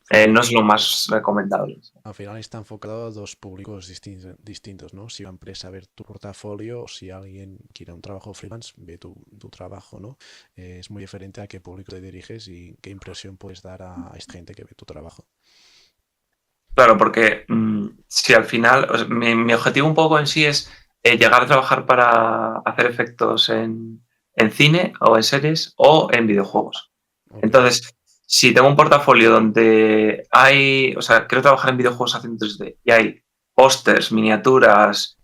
claro. no es lo más recomendable. Al final está enfocado a dos públicos distintos, ¿no? Si va a empresa a ver tu portafolio o si alguien quiere un trabajo freelance, ve tu trabajo, ¿no? Es muy diferente a qué público te diriges y qué impresión puedes dar a esta gente que ve tu trabajo. Claro, porque si al final, o sea, mi objetivo un poco en sí es llegar a trabajar para hacer efectos en cine o en series o en videojuegos. Ok, Entonces, si tengo un portafolio donde hay, o sea, quiero trabajar en videojuegos haciendo 3D y hay pósters, miniaturas,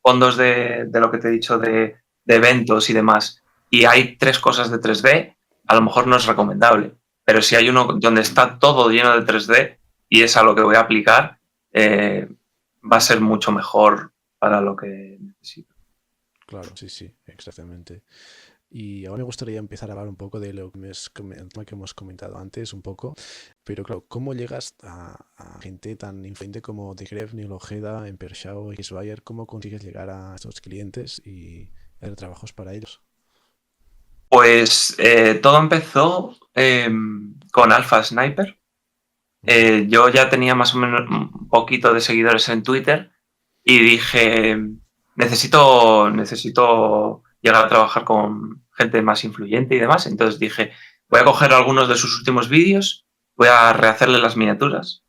fondos de lo que te he dicho de eventos y demás, y hay tres cosas de 3D, a lo mejor no es recomendable. Pero si hay uno donde está todo lleno de 3D, y es a lo que voy a aplicar, va a ser mucho mejor para lo que necesito. claro, sí, sí, exactamente. Y ahora me gustaría empezar a hablar un poco de lo que, el tema que hemos comentado antes, un poco. Pero claro, ¿cómo llegas a gente tan influyente como De Gref, Neil Ojeda, Empershao y Swire? ¿Cómo consigues llegar a estos clientes y hacer trabajos para ellos? Pues todo empezó con Alpha Sniper. Ok, Yo ya tenía más o menos un poquito de seguidores en Twitter y dije, necesito llegar a trabajar con gente más influyente y demás. Entonces dije, voy a coger algunos de sus últimos vídeos, voy a rehacerle las miniaturas,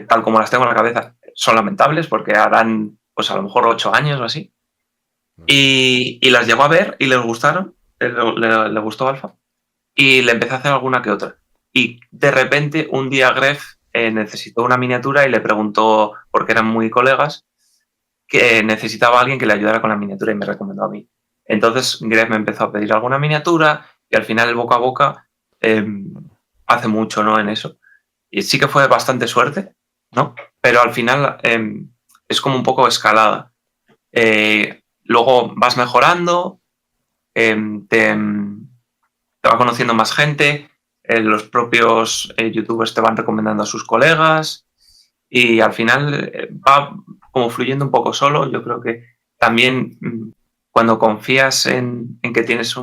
tal como las tengo en la cabeza. Son lamentables porque harán, pues a lo mejor 8 años o así. ok. Y las llegó a ver y les gustaron, le gustó Alfa y le empecé a hacer alguna que otra. Y de repente un día Gref necesitó una miniatura y le preguntó, porque eran muy colegas, que necesitaba a alguien que le ayudara con la miniatura y me recomendó a mí. Entonces Gref me empezó a pedir alguna miniatura y al final el boca a boca eh, hace mucho, ¿no? En eso. Y sí que fue bastante suerte, ¿no? Pero al final es como un poco escalada. Luego vas mejorando, eh, te, te va conociendo más gente, los propios youtubers te van recomendando a sus colegas y al final va como fluyendo un poco solo. Yo creo que también cuando confías en que tienes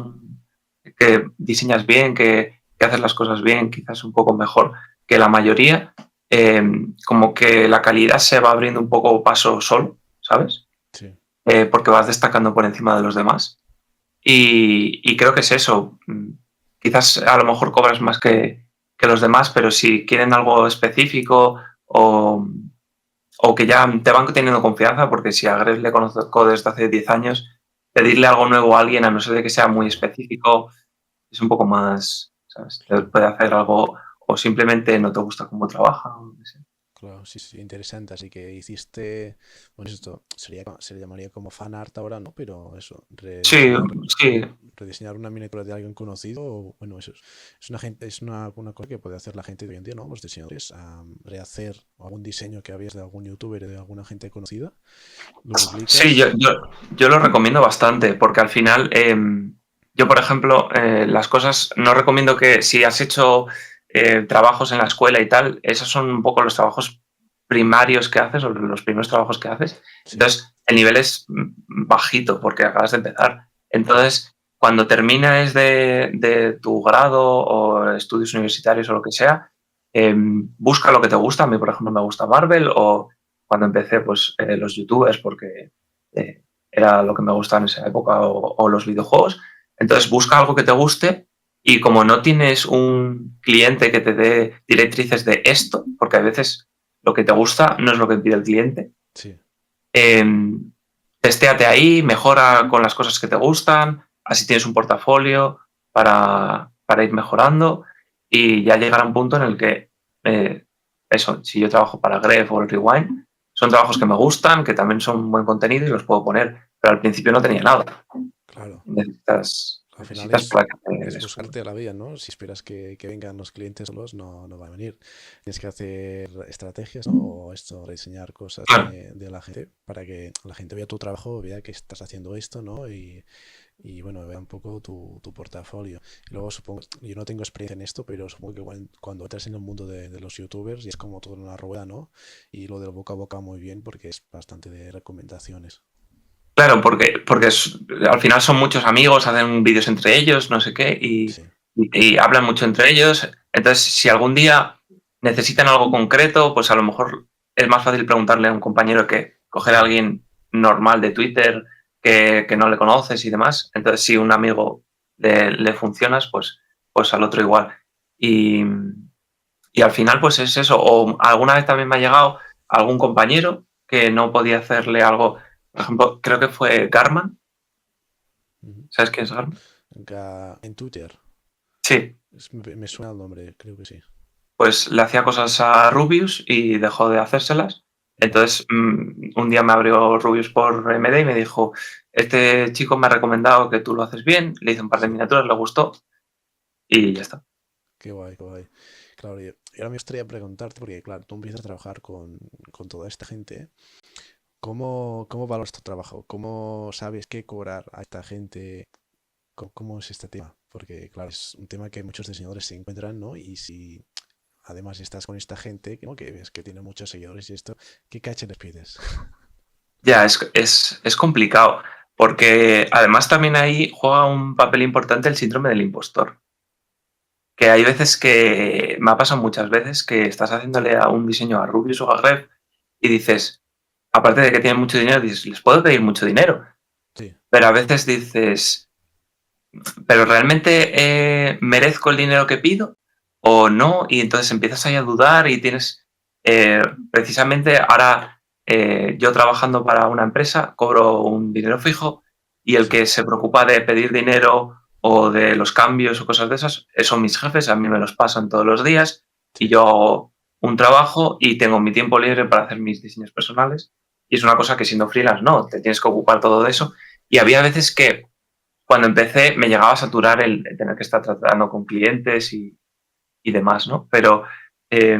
que diseñas bien, que haces las cosas bien, quizás un poco mejor que la mayoría, eh, como que la calidad se va abriendo un poco paso solo, ¿sabes? Sí, Porque vas destacando por encima de los demás. Y creo que es eso. Quizás a lo mejor cobras más que los demás, pero si quieren algo específico o que ya te van teniendo confianza, porque si a Gref le conozco desde hace 10 años, pedirle algo nuevo a alguien, a no ser de que sea muy claro. específico, es un poco más, ¿sabes? Te Claro. puede hacer algo o simplemente no te gusta cómo trabaja. O lo que sea. Claro, sí, sí, interesante. Así que hiciste, bueno, esto se le llamaría como fan art ahora, ¿no? Pero eso, Sí, sí, rediseñar una miniatura de alguien conocido, o, bueno, eso es una gente, es una cosa que puede hacer la gente de hoy en día, ¿no? Los diseñadores, rehacer algún diseño que habías de algún youtuber o de alguna gente conocida, lo sí, publicas. yo lo recomiendo bastante, porque al final, yo, por ejemplo, las cosas, no recomiendo que si has hecho trabajos en la escuela y tal, esos son un poco los trabajos primarios que haces o los primeros trabajos que haces. Sí, Entonces, el nivel es bajito porque acabas de empezar. Entonces, cuando termines de tu grado o estudios universitarios o lo que sea, busca lo que te gusta. A mí, por ejemplo, me gusta Marvel o cuando empecé, pues los youtubers, porque era lo que me gustaba en esa época, o los videojuegos. Entonces busca algo que te guste y como no tienes un cliente que te dé directrices de esto, porque a veces lo que te gusta no es lo que pide el cliente, sí, eh, testéate ahí, mejora con las cosas que te gustan, así tienes un portafolio para ir mejorando y ya llegará un punto en el que, eso, si yo trabajo para Gref o el Rewind, son trabajos que me gustan, que también son buen contenido y los puedo poner, pero al principio no tenía nada. Claro. Necesitas, Al final necesitas para que es te descubran. buscarte la vida, ¿no? Si esperas que vengan los clientes solos, no va a venir. Tienes que hacer estrategias, ¿no? O esto, rediseñar cosas Claro, de la gente para que la gente vea tu trabajo, vea que estás haciendo esto, ¿no? Y bueno, vea un poco tu portafolio. Y luego supongo, yo no tengo experiencia en esto, pero supongo que cuando entras en el mundo de los youtubers y es como todo una rueda, ¿no? Y lo del boca a boca muy bien porque es bastante de recomendaciones. claro, porque al final son muchos amigos, hacen vídeos entre ellos, no sé qué, Sí, y hablan mucho entre ellos. Entonces, si algún día necesitan algo concreto, pues a lo mejor es más fácil preguntarle a un compañero que coger a claro. alguien normal de Twitter que no le conoces y demás. Entonces, si un amigo le funcionas, pues al otro igual. Y, y al final, pues es eso. O alguna vez también me ha llegado algún compañero que no podía hacerle algo. Por ejemplo, creo que fue Garman. Ujú. ¿Sabes quién es Garman? En Twitter. Sí, Me suena el nombre, creo que sí. pues le hacía cosas a Rubius y dejó de hacérselas. Ujú. Entonces, un día me abrió Rubius por MD y me dijo, este chico me ha recomendado que tú lo haces bien, le hice un par de Sí. miniaturas, le gustó y ya está. Qué guay, qué guay. Claro, y ahora me gustaría preguntarte, porque claro, tú empiezas a trabajar con toda esta gente. ¿Cómo valoras tu trabajo? ¿Cómo sabes qué cobrar a esta gente? ¿Cómo es este tema? Porque claro, es un tema que muchos diseñadores se encuentran, ¿no? Y si además estás con esta gente, ¿no? Que ves que tiene muchos seguidores y esto, ¿qué caché les pides? Ya, es complicado, porque además también ahí juega un papel importante el síndrome del impostor. Que hay veces que, me ha pasado muchas veces, que estás haciéndole a un diseño a Rubius o a Gref y dices, aparte de que tienen mucho dinero, dices, les puedo pedir mucho dinero, Sí, pero a veces dices, ¿pero realmente merezco el dinero que pido o no? Y entonces empiezas ahí a dudar y tienes, precisamente ahora yo trabajando para una empresa cobro un dinero fijo y el sí, que se preocupa de pedir dinero o de los cambios o cosas de esas, son mis jefes, a mí me los pasan todos los días y sí, yo hago un trabajo y tengo mi tiempo libre para hacer mis diseños personales y es una cosa que siendo freelance no, te tienes que ocupar todo de eso y había veces que cuando empecé me llegaba a saturar el tener que estar tratando con clientes y demás, ¿no? Pero eh,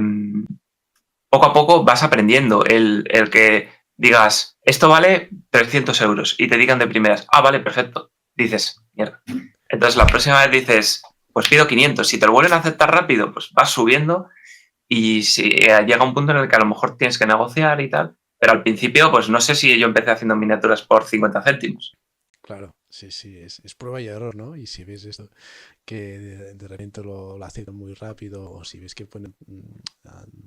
poco a poco vas aprendiendo el que digas, esto vale 300 euros y te digan de primeras, ah, vale, perfecto. Dices, mierda. Entonces la próxima vez dices, pues pido 500. Si te lo vuelven a aceptar rápido, pues vas subiendo y si, llega un punto en el que a lo mejor tienes que negociar y tal. Pero al principio, pues no sé si yo empecé haciendo miniaturas por 50 céntimos. claro, sí, sí, es prueba y error, ¿no? Y si ves esto, que de repente lo hacen muy rápido, o si ves que ponen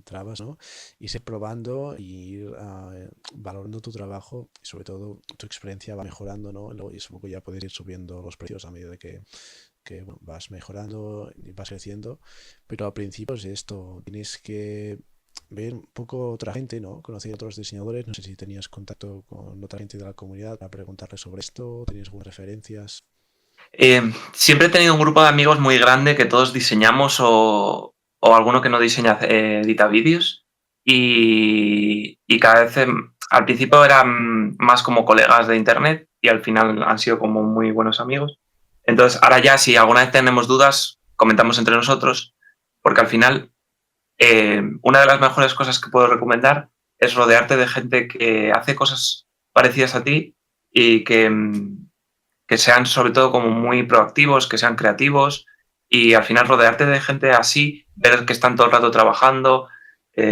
trabas, ¿no? Irse probando y ir valorando tu trabajo y sobre todo tu experiencia va mejorando, ¿no? Y supongo que ya puedes ir subiendo los precios a medida que bueno, vas mejorando y vas creciendo, pero al principio es esto, tienes que ver un poco otra gente, ¿no? Conocer a otros diseñadores, no sé si tenías contacto con otra gente de la comunidad para preguntarles sobre esto, tenías algunas referencias. Siempre he tenido un grupo de amigos muy grande que todos diseñamos o alguno que no diseña edita vídeos y cada vez al principio eran más como colegas de internet y al final han sido como muy buenos amigos. Entonces ahora ya si alguna vez tenemos dudas comentamos entre nosotros porque al final una de las mejores cosas que puedo recomendar es rodearte de gente que hace cosas parecidas a ti y que sean sobre todo como muy proactivos, que sean creativos y al final rodearte de gente así, ver que están todo el rato trabajando.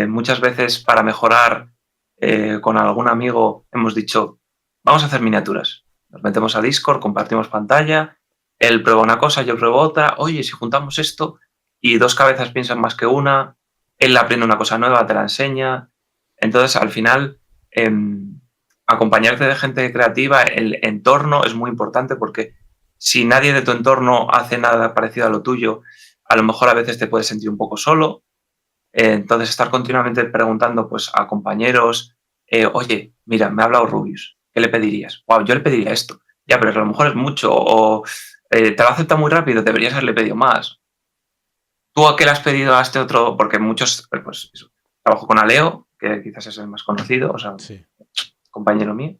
Muchas veces para mejorar con algún amigo hemos dicho, vamos a hacer miniaturas. Nos metemos a Discord, compartimos pantalla, él prueba una cosa, yo pruebo otra, oye, si juntamos esto y dos cabezas piensan más que una, él aprende una cosa nueva, te la enseña. Entonces, al final, eh, acompañarte de gente creativa, el entorno es muy importante porque si nadie de tu entorno hace nada parecido a lo tuyo, a lo mejor a veces te puedes sentir un poco solo. Entonces, estar continuamente preguntando pues, a compañeros, oye, mira, me ha hablado Rubius. ¿qué le pedirías? Wow, yo le pediría esto. Ya, pero a lo mejor es mucho, o te lo acepta muy rápido, deberías haberle pedido más. ¿Tú a qué le has pedido a este otro? Porque muchos, pues eso, trabajo con Aleo, que quizás es el más conocido, o sea, Sí, compañero mío.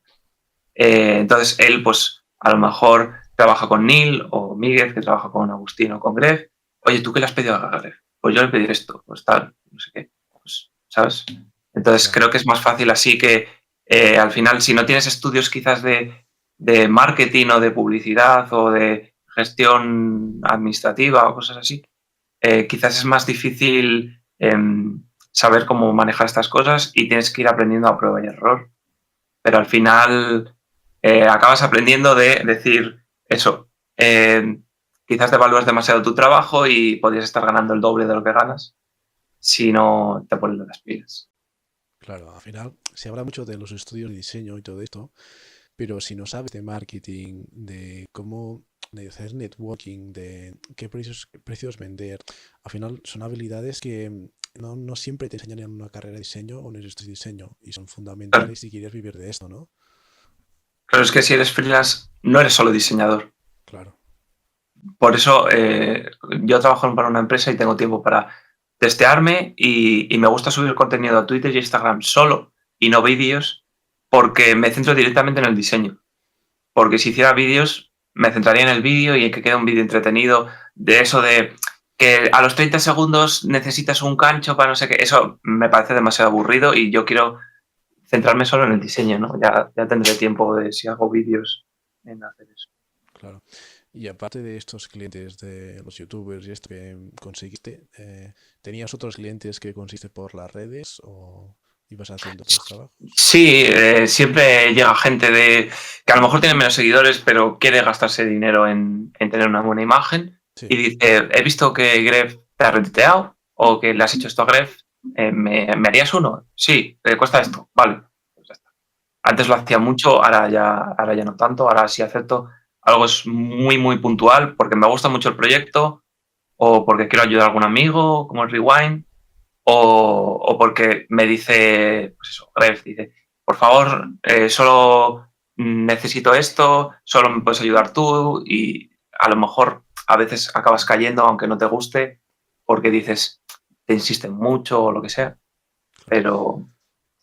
Entonces él, pues a lo mejor trabaja con Neil o Miguel, que trabaja con Agustín o con Greg. Oye, ¿tú qué le has pedido a Greg? Pues yo le pedí esto, pues tal, no sé qué. Pues, ¿sabes? Entonces claro. creo que es más fácil así que al final, si no tienes estudios quizás de marketing o de publicidad o de gestión administrativa o cosas así, quizás es más difícil saber cómo manejar estas cosas y tienes que ir aprendiendo a prueba y error. Pero al final acabas aprendiendo de decir eso. Quizás devalúas demasiado tu trabajo y podrías estar ganando el doble de lo que ganas si no te pones las pilas. Claro, al final se habla mucho de los estudios de diseño y todo esto, pero si no sabes de marketing, de cómo de hacer networking, de qué precios vender, al final son habilidades que no siempre te enseñan en una carrera de diseño o en el estudio de diseño y son Claro, fundamentales si quieres vivir de esto, ¿no? claro, es que si eres freelance no eres solo diseñador. Claro, Por eso yo trabajo para una empresa y tengo tiempo para testearme y me gusta subir contenido a Twitter y Instagram solo y no vídeos porque me centro directamente en el diseño. Porque si hiciera vídeos, me centraría en el vídeo y en que quede un vídeo entretenido, de eso de que a los 30 segundos necesitas un gancho para no sé qué, eso me parece demasiado aburrido y yo quiero centrarme solo en el diseño, ¿no? Ya tendré tiempo de si hago vídeos en hacer eso. claro. Y aparte de estos clientes de los youtubers y esto que conseguiste, ¿tenías otros clientes que conseguiste por las redes o ibas haciendo otros trabajos? Sí, siempre llega gente de que a lo mejor tiene menos seguidores, pero quiere gastarse dinero en tener una buena imagen. Sí, Y dice, he visto que Gref te ha retuiteado o que le has hecho esto a Gref. ¿Me harías uno? Sí, cuesta esto. Vale. Pues ya está. Antes lo hacía mucho, ahora ya no tanto. Ahora sí acepto algo es muy, muy puntual porque me gusta mucho el proyecto o porque quiero ayudar a algún amigo, como el Rewind, o porque me dice, pues eso, Gref, dice, por favor, solo necesito esto, solo me puedes ayudar tú y a lo mejor a veces acabas cayendo aunque no te guste porque dices, te insisten mucho o lo que sea, claro. pero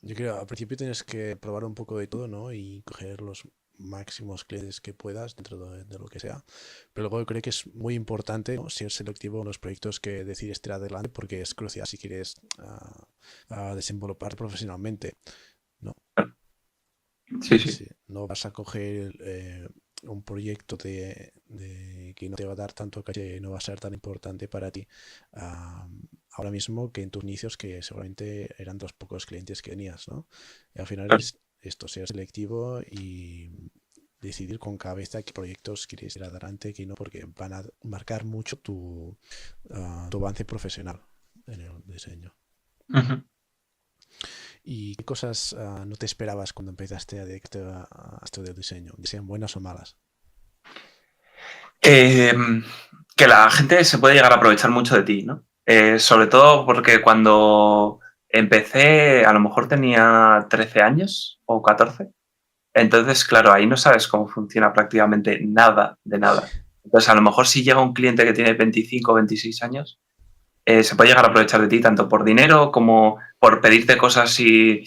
Yo creo, al principio tienes que probar un poco de todo, ¿no? Y coger los máximos clientes que puedas dentro de lo que sea. Pero luego creo que es muy importante, ¿no?, ser selectivo en los proyectos que decides tirar adelante porque es crucial si quieres desenvoluparte profesionalmente, ¿no? sí, Sí, sí. sí. No vas a coger un proyecto que no te va a dar tanto caché, no va a ser tan importante para ti ah, ahora mismo que en tus inicios, que seguramente eran los pocos clientes que tenías, ¿no? Y al final Claro. es esto, ser selectivo y decidir con cabeza qué proyectos quieres ir adelante, qué no, porque van a marcar mucho tu avance profesional en el diseño. Uh-huh. ¿Y qué cosas no te esperabas cuando empezaste a dedicarte a esto del diseño, sean buenas o malas? Eh, que la gente se puede llegar a aprovechar mucho de ti, ¿no? Sobre todo porque cuando empecé, a lo mejor tenía 13 años o 14. Entonces, claro, ahí no sabes cómo funciona prácticamente nada de nada. Entonces, a lo mejor si llega un cliente que tiene 25 o 26 años, se puede llegar a aprovechar de ti tanto por dinero como por pedirte cosas y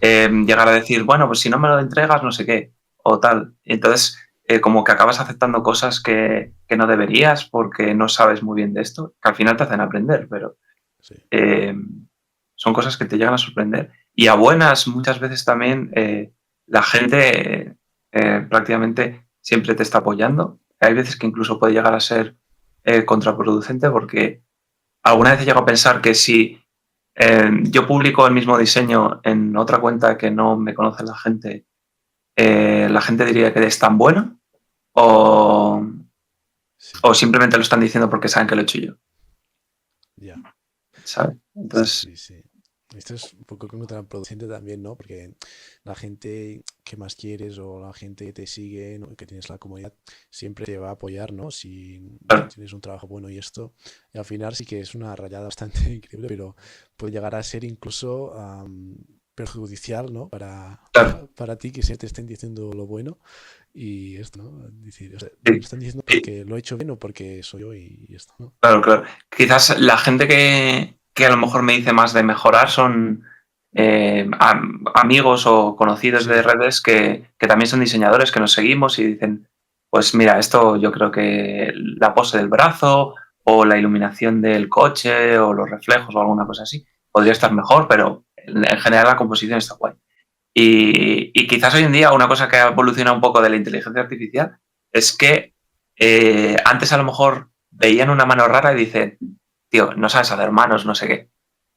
llegar a decir, bueno, pues si no me lo entregas, no sé qué, o tal. Entonces, como que acabas aceptando cosas que no deberías porque no sabes muy bien de esto, que al final te hacen aprender, pero Sí, eh, son cosas que te llegan a sorprender. Y a buenas, muchas veces también la gente prácticamente siempre te está apoyando. Hay veces que incluso puede llegar a ser contraproducente porque alguna vez he llegado a pensar que si yo publico el mismo diseño en otra cuenta que no me conoce la gente diría que es tan bueno o, sí, o simplemente lo están diciendo porque saben que lo he hecho yo, ya. ¿sabes? Sí, Entonces, sí, sí. Esto es un poco contraproducente también, ¿no? Porque la gente que más quieres o la gente que te sigue, ¿no?, que tienes la comunidad, siempre te va a apoyar, ¿no? Si claro, tienes un trabajo bueno y esto. Y al final sí que es una rayada bastante increíble, pero puede llegar a ser incluso perjudicial, ¿no? Claro. Para ti que se te estén diciendo lo bueno y esto, ¿no? Decir, o sea, me lo Sí. están diciendo Y- porque lo he hecho bien o porque soy yo y esto, ¿no? claro, claro. Quizás la gente que a lo mejor me dice más de mejorar son amigos o conocidos de Sí, redes que también son diseñadores, que nos seguimos y dicen, pues mira, esto yo creo que la pose del brazo o la iluminación del coche o los reflejos o alguna cosa así podría sí, estar mejor, pero en general la composición está guay. Y quizás hoy en día una cosa que ha evolucionado un poco de la inteligencia artificial es que antes a lo mejor veían una mano rara y dicen, tío, no sabes hacer manos, no sé qué.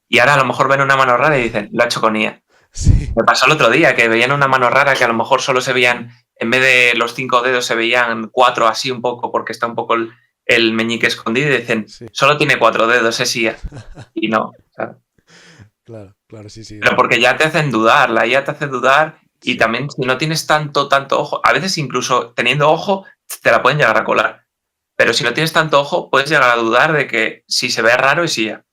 Y ahora a lo mejor ven una mano rara y dicen, lo ha hecho con IA. sí, Me pasó el otro día que veían una mano rara que a lo mejor solo se veían, en vez de los 5 dedos, se veían 4 así un poco porque está un poco el meñique escondido y dicen, sí. solo tiene 4 dedos, es IA. Y no, ¿sabes? Claro, claro, sí, sí, Pero porque ya te hacen dudar, la IA te hace dudar y sí, también si no tienes tanto ojo, a veces incluso teniendo ojo te la pueden llegar a colar. Pero si no tienes tanto ojo, puedes llegar a dudar de que si se ve raro es IA.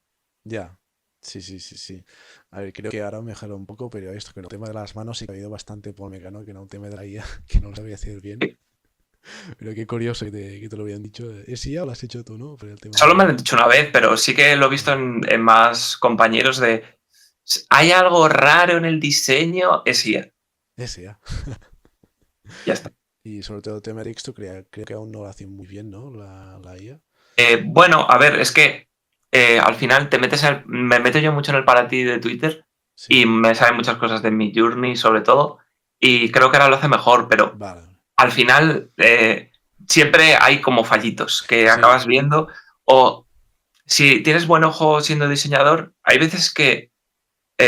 ya. Sí, sí, sí, sí. A ver, creo que ahora mejoró un poco, pero esto, que el tema de las manos sí que ha habido bastante polémica, ¿no? Que no un tema de la IA, que no lo sabía hacer bien. Pero qué curioso que te lo habían dicho. ¿Es IA o lo has hecho tú, no? Pero el tema Solo me de... han dicho una vez, pero sí que lo he visto Ah, en más compañeros de hay algo raro en el diseño, es IA. es IA. Ya está. Y sobre todo el tema de texto, creo que aún no lo hacen muy bien, ¿no? La IA. Bueno, a ver, es que al final me meto yo mucho en el para ti de Twitter y Sí, me salen muchas cosas de mi journey sobre todo y creo que ahora lo hace mejor, pero vale. al final siempre hay como fallitos que Sí, acabas viendo o si tienes buen ojo siendo diseñador, hay veces que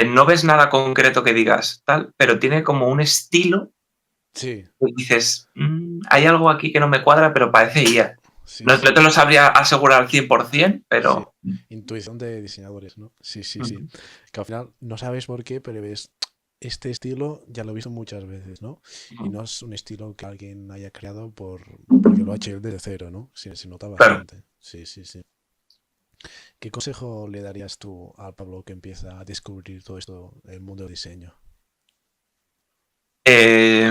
no ves nada concreto que digas tal, pero tiene como un estilo sí, que dices, hay algo aquí que no me cuadra, pero parece IA. sí, No sí. te lo sabría asegurar al 100%, Sí, pero intuición de diseñadores, ¿no? Sí, sí, sí. ujú, Que al final no sabes por qué, pero ves, este estilo ya lo he visto muchas veces, ¿no? Y no es un estilo que alguien haya creado porque lo ha hecho él desde cero, ¿no? Sí, se nota claro. bastante. Sí, sí, sí. ¿Qué consejo le darías tú al Pablo que empieza a descubrir todo esto, el mundo del diseño? Eh,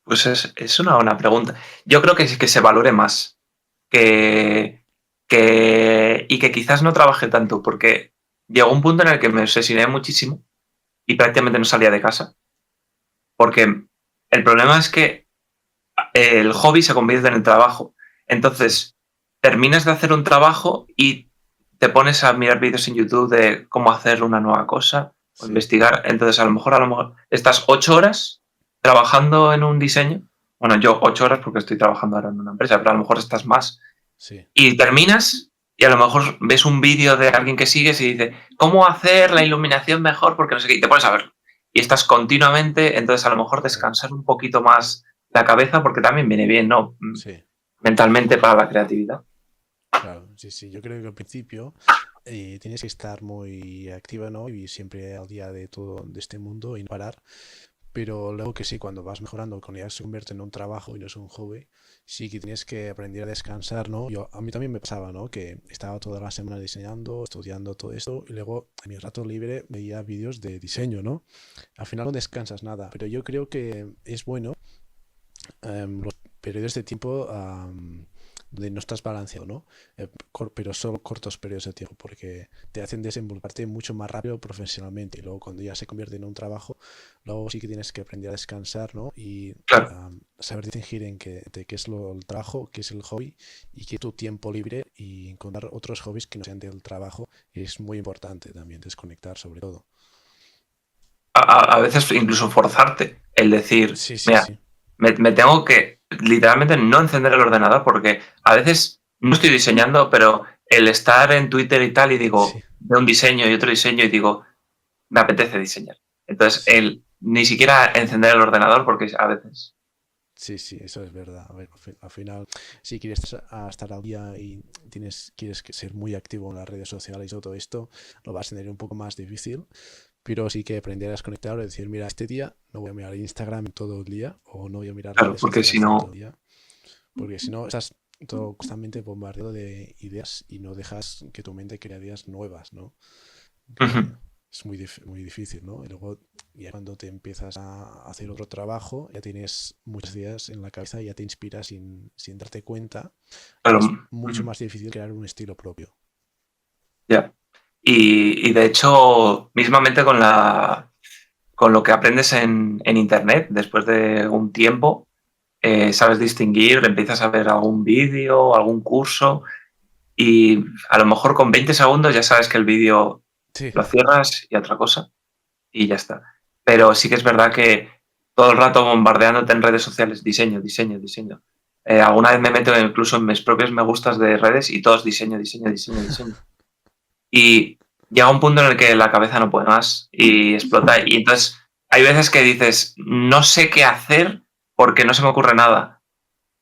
pues es una buena pregunta. Yo creo que, que se valore más que, y que quizás no trabaje tanto, porque llegó un punto en el que me obsesioné muchísimo y prácticamente no salía de casa, porque el problema es que el hobby se convierte en el trabajo. Sí, Entonces, terminas de hacer un trabajo y te pones a mirar vídeos en YouTube de cómo hacer una nueva cosa o sí, investigar. Entonces, a lo mejor estás 8 horas trabajando en un diseño. Bueno, yo 8 horas porque estoy trabajando ahora en una empresa, pero a lo mejor estás más. sí. Y terminas y a lo mejor ves un vídeo de alguien que sigues y dice, ¿cómo hacer la iluminación mejor? Porque no sé qué, y te pones a verlo. Y estás continuamente, entonces a lo mejor Claro, descansar un poquito más la cabeza porque también viene bien, ¿no? sí. Mentalmente para la creatividad. Claro, sí, sí. Yo creo que al principio tienes que estar muy activa, ¿no? Y siempre al día de todo de este mundo y no parar. Pero luego que sí, cuando vas mejorando, cuando ya se convierte en un trabajo y no es un hobby, sí que tienes que aprender a descansar, ¿no? A mí también me pasaba, ¿no? Que estaba toda la semana diseñando, estudiando todo esto y luego en mi rato libre veía vídeos de diseño, ¿no? Al final no descansas nada, pero yo creo que es bueno los periodos de tiempo donde no estás balanceado, ¿no? Pero solo cortos periodos de tiempo, porque te hacen desenvolverte mucho más rápido profesionalmente. Y luego cuando ya se convierte en un trabajo, luego sí que tienes que aprender a descansar, ¿no? Y Claro. saber distinguir de qué es el trabajo, qué es el hobby y qué es tu tiempo libre y encontrar otros hobbies que no sean del trabajo. Y es muy importante también desconectar sobre todo. A veces incluso forzarte, el decir, Sí, sí, mira, sí. me tengo que literalmente no encender el ordenador porque a veces no estoy diseñando, pero el estar en Twitter y tal y Sí, digo, veo un diseño y otro diseño y digo, me apetece diseñar. Entonces, sí. el ni siquiera encender el ordenador porque a veces... Sí, sí, eso es verdad. A ver, al final, si quieres estar al día y quieres ser muy activo en las redes sociales y todo esto, lo vas a tener un poco más difícil, pero sí que aprender a desconectar y decir, mira, este día no voy a mirar Instagram todo el día o no voy a mirar Claro, redes porque si sociales tanto el no... día, porque si no, estás todo constantemente bombardeado de ideas y no dejas que tu mente crea ideas nuevas, ¿no? Que, Ujú. es muy difícil, ¿no? Y luego ya cuando te empiezas a hacer otro trabajo, ya tienes muchas ideas en la cabeza y ya te inspiras sin darte cuenta y Pero, es mucho más difícil crear un estilo propio. ya. Y de hecho, mismamente con lo que aprendes en Internet, después de un tiempo, sabes distinguir, empiezas a ver algún vídeo, algún curso y a lo mejor con 20 segundos ya sabes que el vídeo Sí, lo cierras y otra cosa y ya está. Pero sí que es verdad que todo el rato bombardeándote en redes sociales, diseño, diseño, diseño. Alguna vez me meto incluso en mis propios me gustas de redes y todos diseño, diseño, diseño, diseño. Y llega un punto en el que la cabeza no puede más y explota. Y entonces hay veces que dices, no sé qué hacer porque no se me ocurre nada.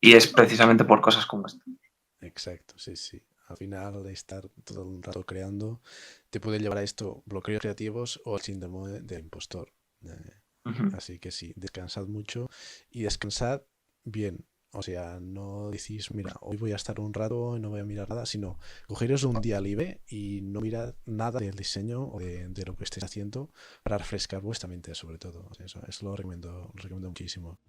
Y es precisamente por cosas como esta. exacto, sí, sí. Al final de estar todo un rato creando, te puede llevar a esto bloqueos creativos o el síndrome del impostor. Eh, Ujú. Así que sí, descansad mucho y descansad bien. O sea, no decís, mira, hoy voy a estar un rato y no voy a mirar nada, sino cogeros un día libre y no mirad nada del diseño o de lo que estéis haciendo para refrescar vuestra mente, sobre todo. Eso lo recomiendo muchísimo.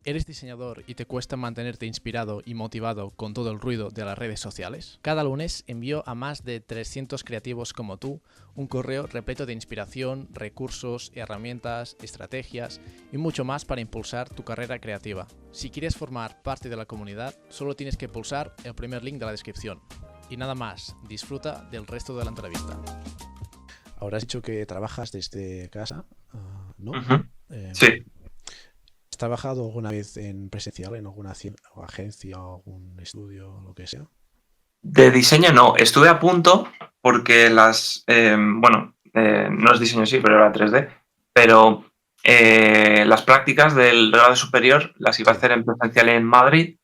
¿Eres diseñador y te cuesta mantenerte inspirado y motivado con todo el ruido de las redes sociales? Cada lunes envío a más de 300 creativos como tú un correo repleto de inspiración, recursos, herramientas, estrategias y mucho más para impulsar tu carrera creativa. Si quieres formar parte de la comunidad, solo tienes que pulsar el primer link de la descripción. Y nada más, disfruta del resto de la entrevista. Ahora has dicho que trabajas desde casa, ¿no? Ujú. Eh, Sí. ¿Has trabajado alguna vez en presencial, en alguna agencia o algún estudio, lo que sea? De diseño no. Estuve a punto porque bueno, no es diseño sí, pero era 3D. Pero las prácticas del grado superior las iba a Sí, hacer en presencial en Madrid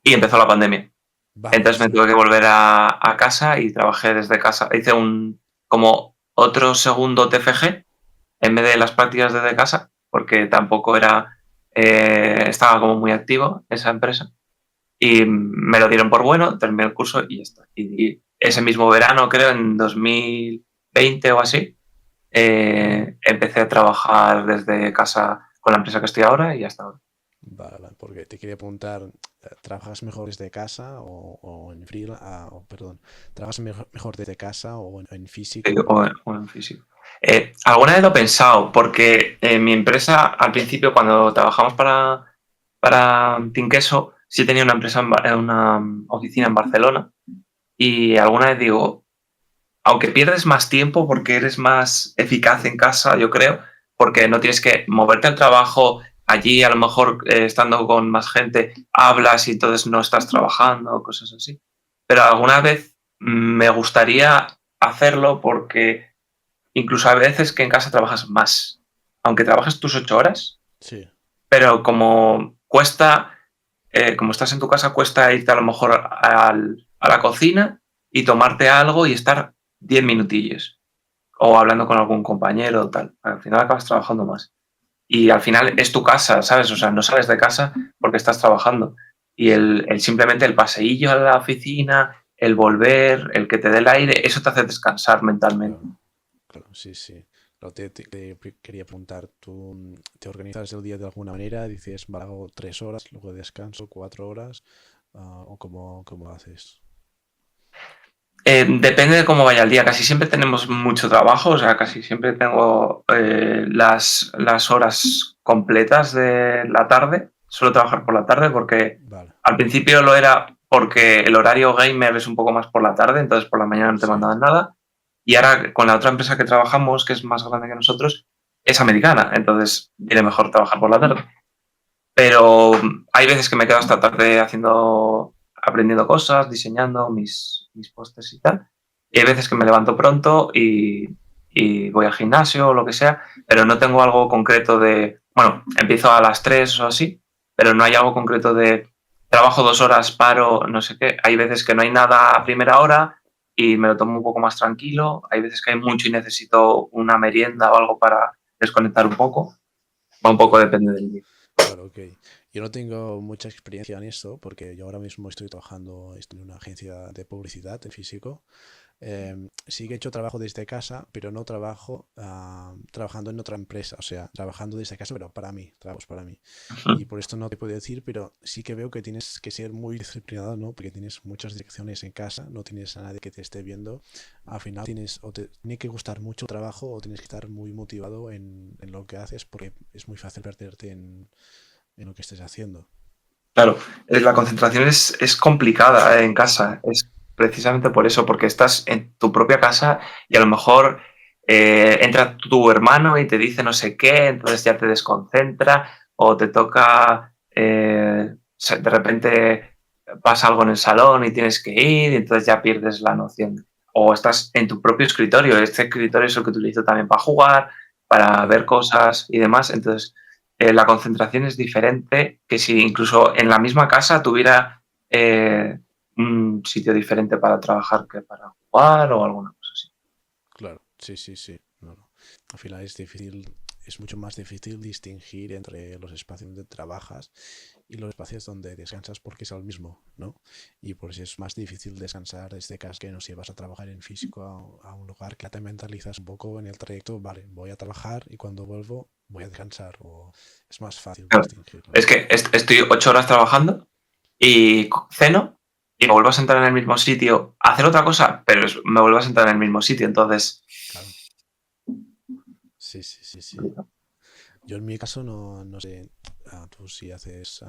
y empezó la pandemia. vale, Entonces me sí. tuve que volver a casa y trabajé desde casa. Hice como otro segundo TFG en vez de las prácticas desde casa, porque tampoco estaba como muy activo esa empresa. Y me lo dieron por bueno, terminé el curso y ya está. Y ese mismo verano, creo, en 2020 o así, empecé a trabajar desde casa con la empresa que estoy ahora y hasta ahora. Vale, porque te quería preguntar, ¿trabajas mejor desde casa o en perdón, ¿trabajas mejor desde casa o en físico? O en físico. Alguna vez lo he pensado, porque en mi empresa, al principio, cuando trabajamos para Tinqueso, sí tenía una empresa una oficina en Barcelona. Y alguna vez digo, aunque pierdes más tiempo porque eres más eficaz en casa, yo creo, porque no tienes que moverte al trabajo, allí a lo mejor estando con más gente hablas y entonces no estás trabajando, cosas así. Pero alguna vez me gustaría hacerlo porque incluso a veces que en casa trabajas más, aunque trabajes tus 8 horas, Sí, pero como cuesta, como estás en tu casa, cuesta irte a lo mejor a la cocina y tomarte algo y estar 10 minutillos o hablando con algún compañero o tal. Al final acabas trabajando más. Y al final es tu casa, ¿sabes? O sea, no sales de casa porque estás trabajando. Y sí, simplemente el paseillo a la oficina, el volver, el que te dé el aire, eso te hace descansar mentalmente. claro, claro, sí, sí. Pero quería preguntar, ¿tú te organizas el día de alguna manera? Dices, vale, hago 3 horas, luego descanso 4 horas, o cómo haces. Depende de cómo vaya el día. Casi siempre tenemos mucho trabajo, o sea, casi siempre tengo las horas completas de la tarde. Suelo trabajar por la tarde porque Vale, al principio lo era porque el horario gamer es un poco más por la tarde, entonces por la mañana no te sí, mandaban nada. Y ahora con la otra empresa que trabajamos, que es más grande que nosotros, es americana, entonces viene vale, mejor trabajar por la tarde. Pero hay veces que me quedo hasta tarde aprendiendo cosas, diseñando mis postes y tal. Y hay veces que me levanto pronto y voy al gimnasio o lo que sea, pero no tengo algo concreto bueno, empiezo a las 3 o así, pero no hay algo concreto de trabajo 2 horas, paro, no sé qué. Hay veces que no hay nada a primera hora y me lo tomo un poco más tranquilo. Hay veces que hay mucho y necesito una merienda o algo para desconectar un poco. Va un poco claro. depende del día. Claro, ok. Yo no tengo mucha experiencia en esto porque yo ahora mismo estoy en una agencia de publicidad en físico. Sí que he hecho trabajo desde casa, pero no trabajo trabajando en otra empresa, o sea, trabajando desde casa, pero para mí, trabajos para mí. Y por esto no te puedo decir, pero sí que veo que tienes que ser muy disciplinado, ¿no? Porque tienes muchas direcciones en casa, no tienes a nadie que te esté viendo. Al final tienes, o te tiene que gustar mucho el trabajo o tienes que estar muy motivado en lo que haces, porque es muy fácil perderte en lo que estés haciendo. Claro, la concentración es complicada en casa, es precisamente por eso, porque estás en tu propia casa y a lo mejor entra tu hermano y te dice no sé qué, entonces ya te desconcentra o te toca, de repente pasa algo en el salón y tienes que ir y entonces ya pierdes la noción. O estás en tu propio escritorio, este escritorio es el que utilizo también para jugar, para Claro. ver cosas y demás, entonces la concentración es diferente que si incluso en la misma casa tuviera un sitio diferente para trabajar que para jugar o alguna cosa así. Claro, sí, sí, sí. No, no. Al final es difícil, es mucho más difícil distinguir entre los espacios donde trabajas y los espacios donde descansas porque es el mismo, ¿no? Y por eso es más difícil descansar desde casa que no si vas a trabajar en físico a un lugar que ya te mentalizas un poco en el trayecto, vale, voy a trabajar y cuando vuelvo voy a descansar o es más fácil Claro, distinguirlo. es que estoy 8 horas trabajando y ceno y me vuelvo a sentar en el mismo sitio a hacer otra cosa, pero me vuelvo a sentar en el mismo sitio, entonces... Claro, sí, sí, sí, sí. Yo en mi caso no sé tú si haces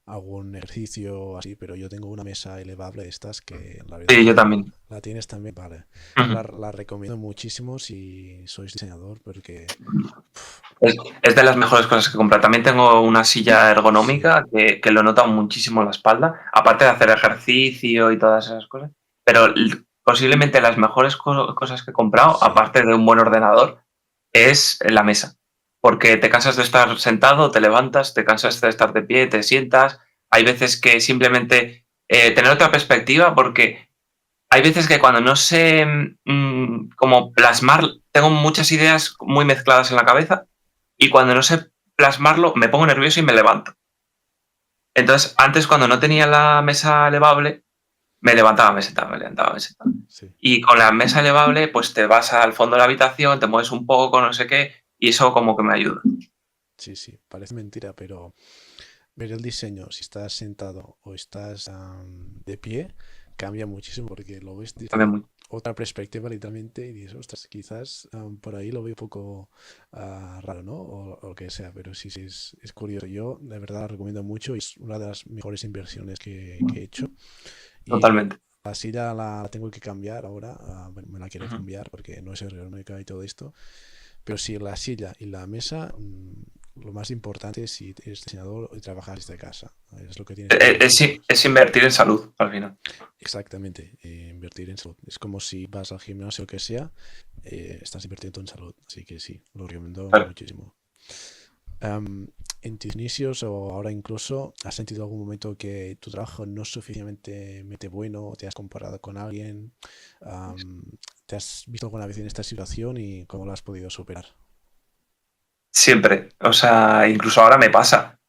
algún ejercicio así, pero yo tengo una mesa elevable de estas que la verdad Sí, yo que también. la tienes también, vale. Ujú. La recomiendo muchísimo si sois diseñador porque Es de las mejores cosas que comprar. También tengo una silla sí, ergonómica que lo nota muchísimo en la espalda, aparte de hacer ejercicio y todas esas cosas. Pero posiblemente las mejores cosas que he comprado, sí, aparte de un buen ordenador, es la mesa. Porque te cansas de estar sentado, te levantas, te cansas de estar de pie, te sientas. Hay veces que simplemente tener otra perspectiva, porque hay veces que cuando no sé cómo plasmar, tengo muchas ideas muy mezcladas en la cabeza y cuando no sé plasmarlo me pongo nervioso y me levanto. Entonces, antes cuando no tenía la mesa elevable, me levantaba, me sentaba, me levantaba, me sentaba. sí, Y con la mesa elevable, pues te vas al fondo de la habitación, te mueves un poco, no sé qué, y eso como que me ayuda. sí, sí, parece mentira, pero ver el diseño, si estás sentado o estás de pie, cambia muchísimo porque lo ves También desde muy... otra perspectiva literalmente y dices, ostras, quizás por ahí lo veo un poco raro, ¿no? O lo que sea, pero sí, sí, es curioso. Yo de verdad la recomiendo mucho y es una de las mejores inversiones que he hecho. Y Totalmente. la silla la tengo que cambiar ahora, bueno, me la quiero Ujú. cambiar porque no es ergonómica y todo esto, pero sí, la silla y la mesa, lo más importante es si eres diseñador y trabajas desde casa. Es lo que tienes que Es, invertir más. es invertir en salud al final. Exactamente, invertir en salud. Es como si vas al gimnasio o que sea, estás invirtiendo en salud. Así que sí, lo recomiendo Claro. muchísimo. Am, en tus inicios o ahora incluso, ¿has sentido algún momento que tu trabajo no es suficientemente bueno o te has comparado con alguien? Am, ¿Te has visto alguna vez en esta situación y cómo lo has podido superar? Siempre. O sea, incluso ahora me pasa.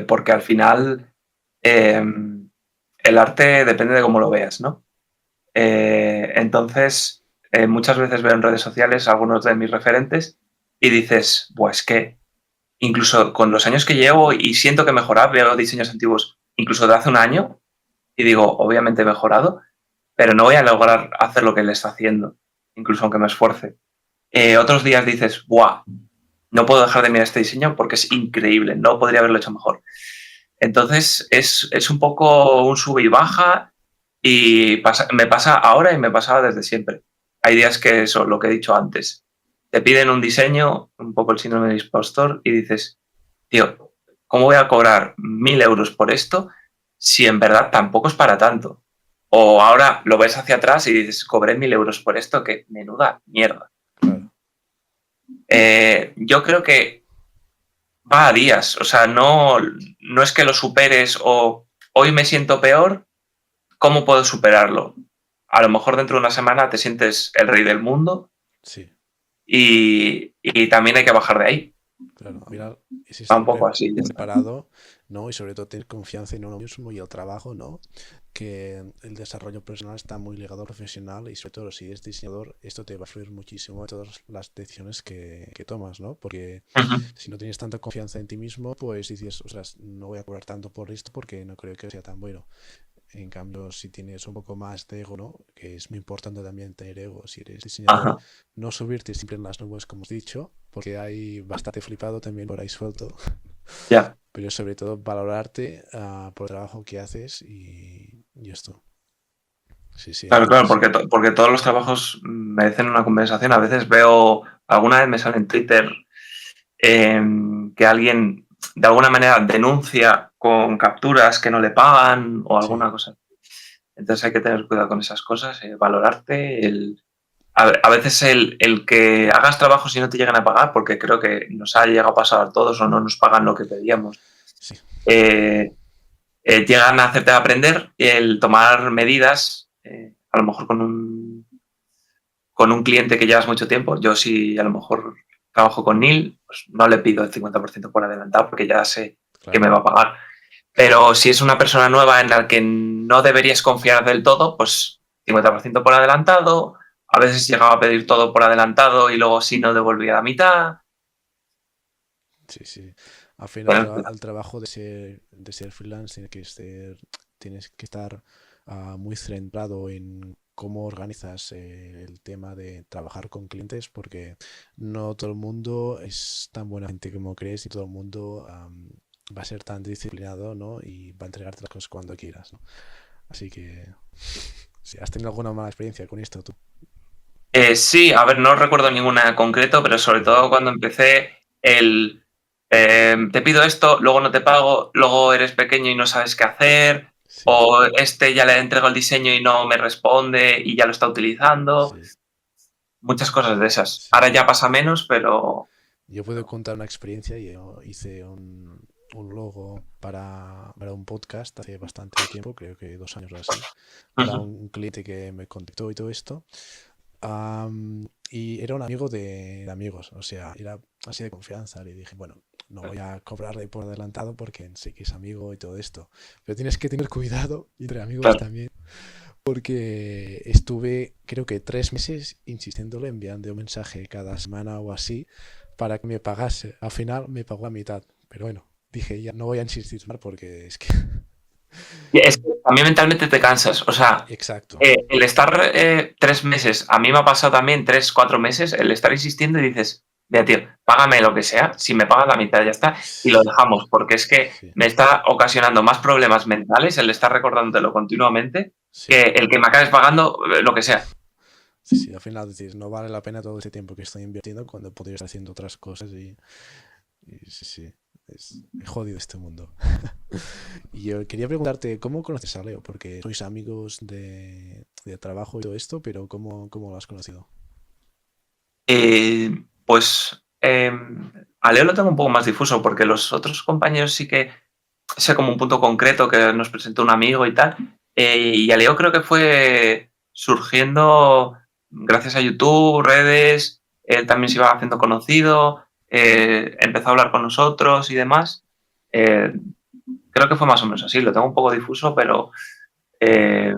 Porque al final el arte depende de cómo lo veas, ¿no? Entonces, muchas veces veo en redes sociales algunos de mis referentes y dices, pues que incluso con los años que llevo y siento que he mejorado, veo diseños antiguos incluso de hace un año y digo, obviamente he mejorado, pero no voy a lograr hacer lo que él está haciendo, incluso aunque me esfuerce. Otros días dices, ¡buah! No puedo dejar de mirar este diseño porque es increíble, no podría haberlo hecho mejor. Entonces es un poco un sube y baja y me pasa ahora y me pasaba desde siempre. Hay días que eso, lo que he dicho antes, te piden un diseño, un poco el síndrome del impostor, y dices, tío, ¿cómo voy a cobrar 1.000 euros por esto si en verdad tampoco es para tanto? O ahora lo ves hacia atrás y dices, cobré 1.000 euros por esto, que menuda mierda. Claro, Yo creo que va a días, o sea, no es que lo superes o hoy me siento peor, ¿cómo puedo superarlo? A lo mejor dentro de una semana te sientes el rey del mundo sí. y también hay que bajar de ahí. Claro, al final, si Va un estar poco así, ya está. preparado ¿no? Y sobre todo tener confianza en uno mismo y el trabajo, ¿no? Que el desarrollo personal está muy ligado al profesional y sobre todo si eres diseñador, esto te va a influir muchísimo en todas las decisiones que tomas, ¿no? Porque Ujú. si no tienes tanta confianza en ti mismo, pues dices, o sea, no voy a cobrar tanto por esto porque no creo que sea tan bueno. En cambio, si tienes un poco más de ego, ¿no? Que es muy importante también tener ego. Si eres diseñador, Ajá, no subirte siempre en las nubes, como os he dicho, porque hay bastante flipado también por ahí suelto. ya. Pero sobre todo valorarte por el trabajo que haces y esto. Sí, sí, Claro, claro, entonces, porque todos los trabajos merecen una conversación. A veces veo, alguna vez me sale en Twitter que alguien de alguna manera denuncia con capturas que no le pagan o sí, alguna cosa. Entonces hay que tener cuidado con esas cosas, valorarte. A veces el que hagas trabajos y no te llegan a pagar, porque creo que nos ha llegado a pasar a todos o no nos pagan lo que pedíamos, sí, eh, llegan a hacerte aprender el tomar medidas, a lo mejor con un cliente que llevas mucho tiempo. Yo si a lo mejor trabajo con Neil, pues no le pido el 50% por adelantado porque ya sé que me claro. va a pagar. Pero si es una persona nueva en la que no deberías confiar del todo, pues 50% por adelantado. A veces llegaba a pedir todo por adelantado y luego sí no devolvía la mitad. Sí, sí. Al final, Bueno, el trabajo de ser freelance tienes que estar muy centrado en cómo organizas el tema de trabajar con clientes, porque no todo el mundo es tan buena gente como crees y todo el mundo va a ser tan disciplinado, ¿no? Y va a entregarte las cosas cuando quieras, ¿no? Así que, si has tenido alguna mala experiencia con esto, tú. sí, a ver, no recuerdo ninguna en concreto, pero sobre Vale. todo cuando empecé te pido esto, luego no te pago, luego eres pequeño y no sabes qué hacer, Sí, o este ya le entrego el diseño y no me responde y ya lo está utilizando. sí, Muchas cosas de esas. sí, Ahora sí. ya pasa menos, pero... Yo puedo contar una experiencia. Yo hice un logo para un podcast hace bastante tiempo, creo que 2 años o así, para Ujú. un cliente que me contactó y todo esto. Y era un amigo de amigos, o sea, era así de confianza. Le dije, bueno, no voy a cobrarle por adelantado porque sé que es amigo y todo esto. Pero tienes que tener cuidado, y entre amigos Claro. también, porque estuve, creo que 3 meses insistiéndole, enviando un mensaje cada semana o así para que me pagase. Al final me pagó la mitad, pero bueno, dije, ya no voy a insistir más porque es que... Y es que también mentalmente te cansas. O sea, Exacto. el estar 3 meses, a mí me ha pasado también 3, 4 meses, el estar insistiendo y dices, mira, tío, págame lo que sea, si me pagas la mitad ya está, y lo dejamos, porque es que Sí, me está ocasionando más problemas mentales el estar recordándotelo continuamente que sí. el que me acabes pagando lo que sea. Sí, sí, al final dices, no vale la pena todo ese tiempo que estoy invirtiendo cuando podría estar haciendo otras cosas y sí, sí, es jodido este mundo. Y yo quería preguntarte, ¿cómo conoces a Leo? Porque sois amigos de trabajo y todo esto, pero ¿cómo lo has conocido? Pues a Leo lo tengo un poco más difuso, porque los otros compañeros sí que sé como un punto concreto que nos presentó un amigo y tal. Y a Leo creo que fue surgiendo gracias a YouTube, redes, él también se iba haciendo conocido, empezó a hablar con nosotros y demás. Eh, Creo que fue más o menos así, lo tengo un poco difuso, pero Vale, eh,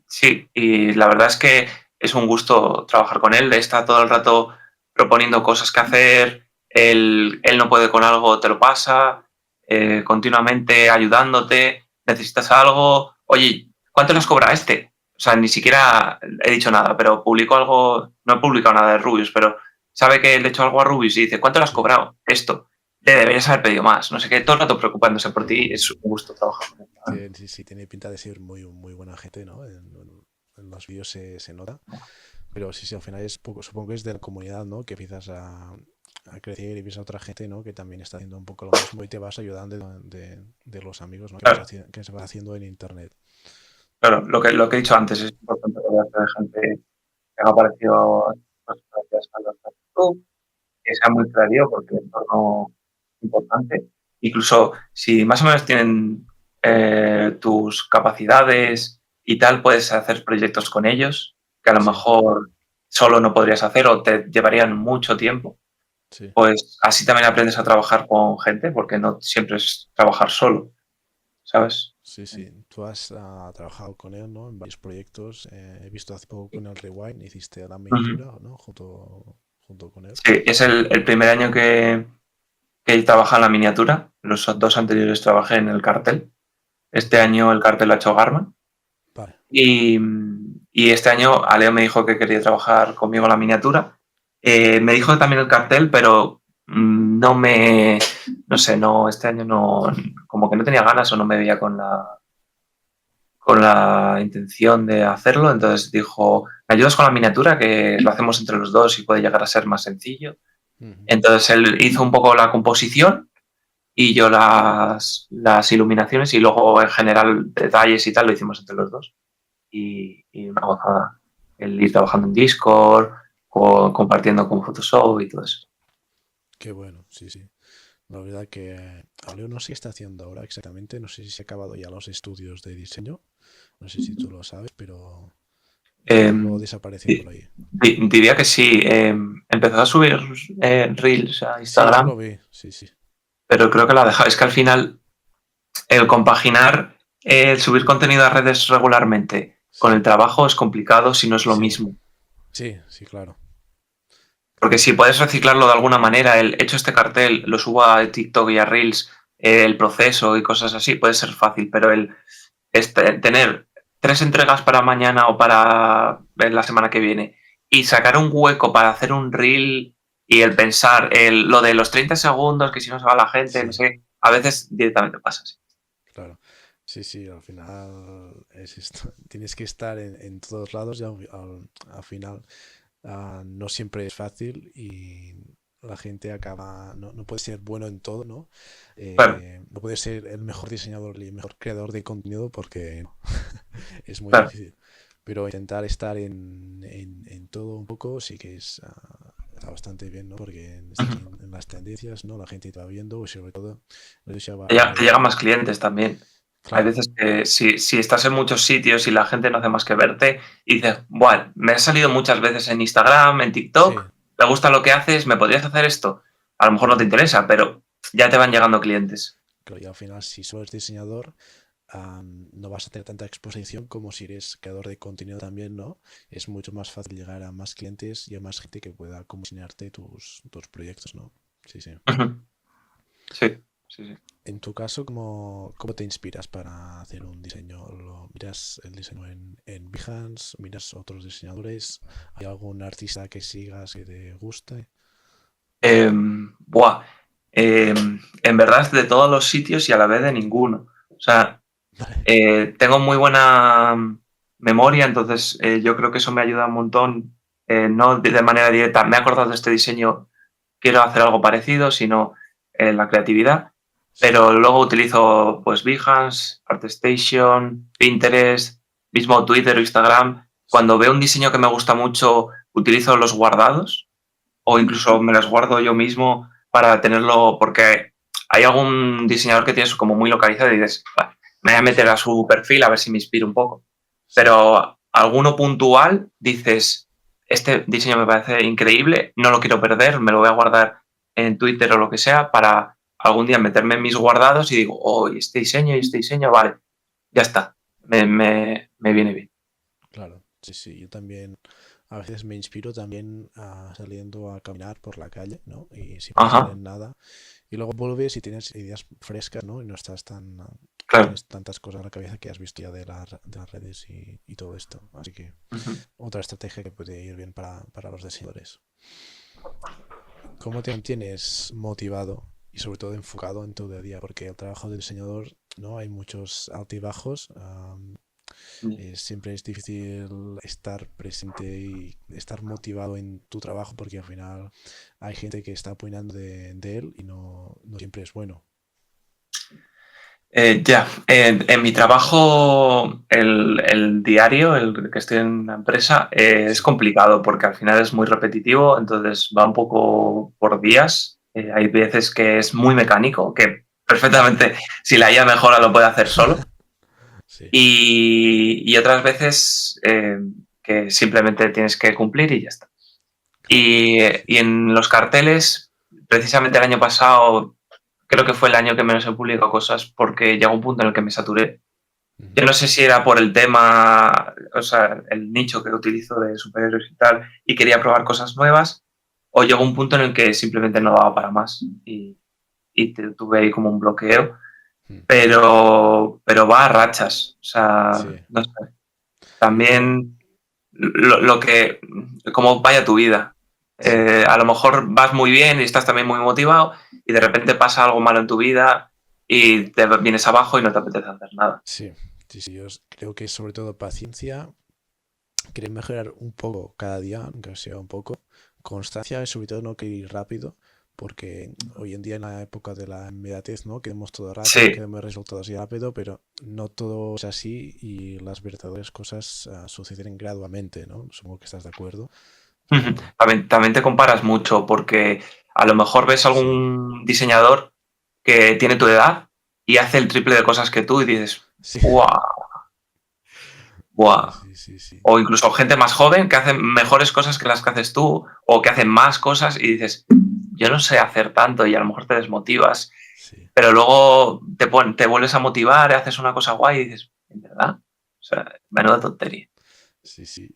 sí, y la verdad es que es un gusto trabajar con él, está todo el rato proponiendo cosas que hacer, él no puede con algo, te lo pasa, continuamente ayudándote, necesitas algo, oye, ¿cuánto nos cobra este? O sea, ni siquiera he dicho nada, pero publico algo, no he publicado nada de Rubius, pero sabe que le he hecho algo a Rubius y dice, ¿cuánto le has sí. cobrado? Esto, te deberías haber pedido más, no sé qué, todo el rato preocupándose por ti, es un gusto trabajar con él. Sí, sí, tiene pinta de ser muy, muy buena gente, ¿no? En los vídeos se nota. Pero sí, sí, al final supongo que es de la comunidad, ¿no? Que empiezas a crecer y ves a otra gente, ¿no? Que también está haciendo un poco lo mismo y te vas ayudando de los amigos, ¿no? Claro. Que se va haciendo en internet. Claro, lo que he dicho antes es importante rodearse de gente que haga parecido a cosas parecidas a las que haces tú, que sea muy creativo porque el entorno es importante. Incluso si más o menos tienen tus capacidades y tal, puedes hacer proyectos con ellos que a lo Sí, mejor solo no podrías hacer o te llevarían mucho tiempo. Sí, pues así también aprendes a trabajar con gente, porque no siempre es trabajar solo, ¿sabes? sí, sí. Tú has trabajado con él, ¿no? En varios proyectos. He visto hace poco con el Rewind, hiciste la Ujú. miniatura, ¿no? Junto con él. Sí, es el primer año que trabaja en la miniatura. Los 2 anteriores trabajé en el cartel. Este Ujú. año el cartel lo ha hecho Garmin. Vale, Y, y este año Aleo me dijo que quería trabajar conmigo en la miniatura. Me dijo también el cartel, pero no sé, no, este año no, como que no tenía ganas o no me veía con la intención de hacerlo. Entonces dijo, ¿me ayudas con la miniatura? Que lo hacemos entre los dos y puede llegar a ser más sencillo. ujú. Entonces él hizo un poco la composición y yo las iluminaciones y luego en general detalles y tal lo hicimos entre los dos. Y una gozada el ir trabajando en Discord, compartiendo con Photoshop y todo eso. Qué bueno, sí, sí. La verdad que Aleo no sé qué está haciendo ahora exactamente. No sé si se ha acabado ya los estudios de diseño. No sé si tú lo sabes, pero Eh, un poco desapareció por ahí. Diría que sí. Empezó a subir Reels a Sí, yo lo Instagram, vi, sí, sí. pero creo que la ha dejado. Es que al final el compaginar el subir contenido a redes regularmente con el Sí, trabajo es complicado si no es lo sí, mismo. sí, sí, claro, Porque si puedes reciclarlo de alguna manera, el hecho este cartel, lo subo a TikTok y a Reels, el proceso y cosas así, puede ser fácil, pero tener 3 entregas para mañana o para la semana que viene y sacar un hueco para hacer un reel y el pensar, lo de los 30 segundos, que si no se va la gente, no sí, sé, a veces directamente pasa así. claro. Sí, sí, al final es esto. Tienes que estar en todos lados y al final no siempre es fácil y la gente acaba, no puede ser bueno en todo, ¿no? Claro, No puede ser el mejor diseñador y el mejor creador de contenido porque es muy claro. difícil. Pero intentar estar en todo un poco sí que está bastante bien, ¿no? Porque estás Ujú. en las tendencias, ¿no? La gente te va viendo y sobre todo, lo decía Te llegan Aleo, más clientes también. Hay claro, veces que si estás en muchos sitios y la gente no hace más que verte y dices, bueno, me has salido muchas veces en Instagram, en sí. TikTok, me gusta lo que haces, ¿me podrías hacer esto? A lo mejor no te Ujú. interesa, pero ya te van llegando clientes. Claro, y al final, si solo eres diseñador, no vas a tener tanta exposición como si eres creador de contenido también, ¿no? Es mucho más fácil llegar a más clientes y a más gente que pueda comisionarte tus proyectos, ¿no? Sí, sí. Ujú. Sí, sí, sí. En tu caso, ¿cómo te inspiras para hacer un diseño? ¿Miras el diseño en Behance? ¿Miras otros diseñadores? ¿Hay algún artista que sigas que te guste? Buah. En verdad es de todos los sitios y a la vez de ninguno. O sea, Vale. tengo muy buena memoria, entonces yo creo que eso me ayuda un montón, no de manera directa, me he acordado de este diseño, quiero hacer algo parecido, sino la creatividad. Sí, Pero luego utilizo pues Behance, ArtStation, Pinterest, mismo Twitter o Instagram. sí, Cuando veo un diseño que me gusta mucho, utilizo los guardados o ujú, incluso me los guardo yo mismo para tenerlo, porque hay algún diseñador que tienes como muy localizado y dices, "Bah, me voy a meter a sí, su perfil a ver si me inspiro un poco". sí, Pero alguno puntual dices, este diseño me parece increíble, no lo quiero perder, me lo voy a guardar en Twitter o lo que sea para algún día meterme en mis guardados y digo, oh, y este diseño, vale, ya está, me viene bien. claro. Sí, sí, yo también a veces me inspiro también saliendo a caminar por la calle, ¿no? Y sin pensar Ajá, en nada. Y luego vuelves y tienes ideas frescas, ¿no? Y no estás no claro. tienes tantas cosas en la cabeza que has visto ya de las redes y todo esto. Así que Ujú. otra estrategia que puede ir bien para los diseñadores. ¿Cómo te mantienes motivado y sobre todo enfocado en tu día a día? Porque el trabajo de diseñador, ¿no? Hay muchos altibajos. Siempre es difícil estar presente y estar motivado en tu trabajo porque al final hay gente que está apoyando de él y no siempre es bueno. Ya, en mi trabajo, el diario, el que estoy en la empresa, es Sí, complicado porque al final es muy repetitivo, entonces va un poco por días. Hay veces que es muy mecánico, que perfectamente si la IA mejora lo puede hacer solo. sí, Y otras veces que simplemente tienes que cumplir y ya está. claro. Sí, Y en los carteles precisamente el año pasado, creo que fue el año que menos he publicado cosas porque llegó un punto en el que me saturé. Yo no sé si era por el tema, o sea, el nicho que utilizo de superhéroes y tal, y quería probar cosas nuevas, o llegó un punto en el que simplemente no daba para más y tuve ahí como un bloqueo, pero va a rachas, o sea, Sí. no sé. También lo que, como vaya tu vida. Sí. A lo mejor vas muy bien y estás también muy motivado y de repente pasa algo malo en tu vida y te vienes abajo y no te apetece hacer nada. Sí, sí, sí, yo creo que es sobre todo paciencia, querer mejorar un poco cada día, aunque sea un poco, constancia y sobre todo no querer ir rápido, porque hoy en día en la época de la inmediatez, ¿no? Queremos todo rápido, Sí. queremos resultados así rápido, pero no todo es así y las verdaderas cosas suceden gradualmente, ¿no? Supongo que estás de acuerdo. También te comparas mucho porque a lo mejor ves Sí, algún diseñador que tiene tu edad y hace el triple de cosas que tú y dices, sí, ¡buah! sí, ¡Buah! sí, sí, sí, O incluso gente más joven que hace mejores cosas que las que haces tú o que hace más cosas y dices, yo no sé hacer tanto y a lo mejor te desmotivas, sí, pero luego te vuelves a motivar, haces una cosa guay y dices, ¿en verdad? O sea, menuda tontería. sí, sí.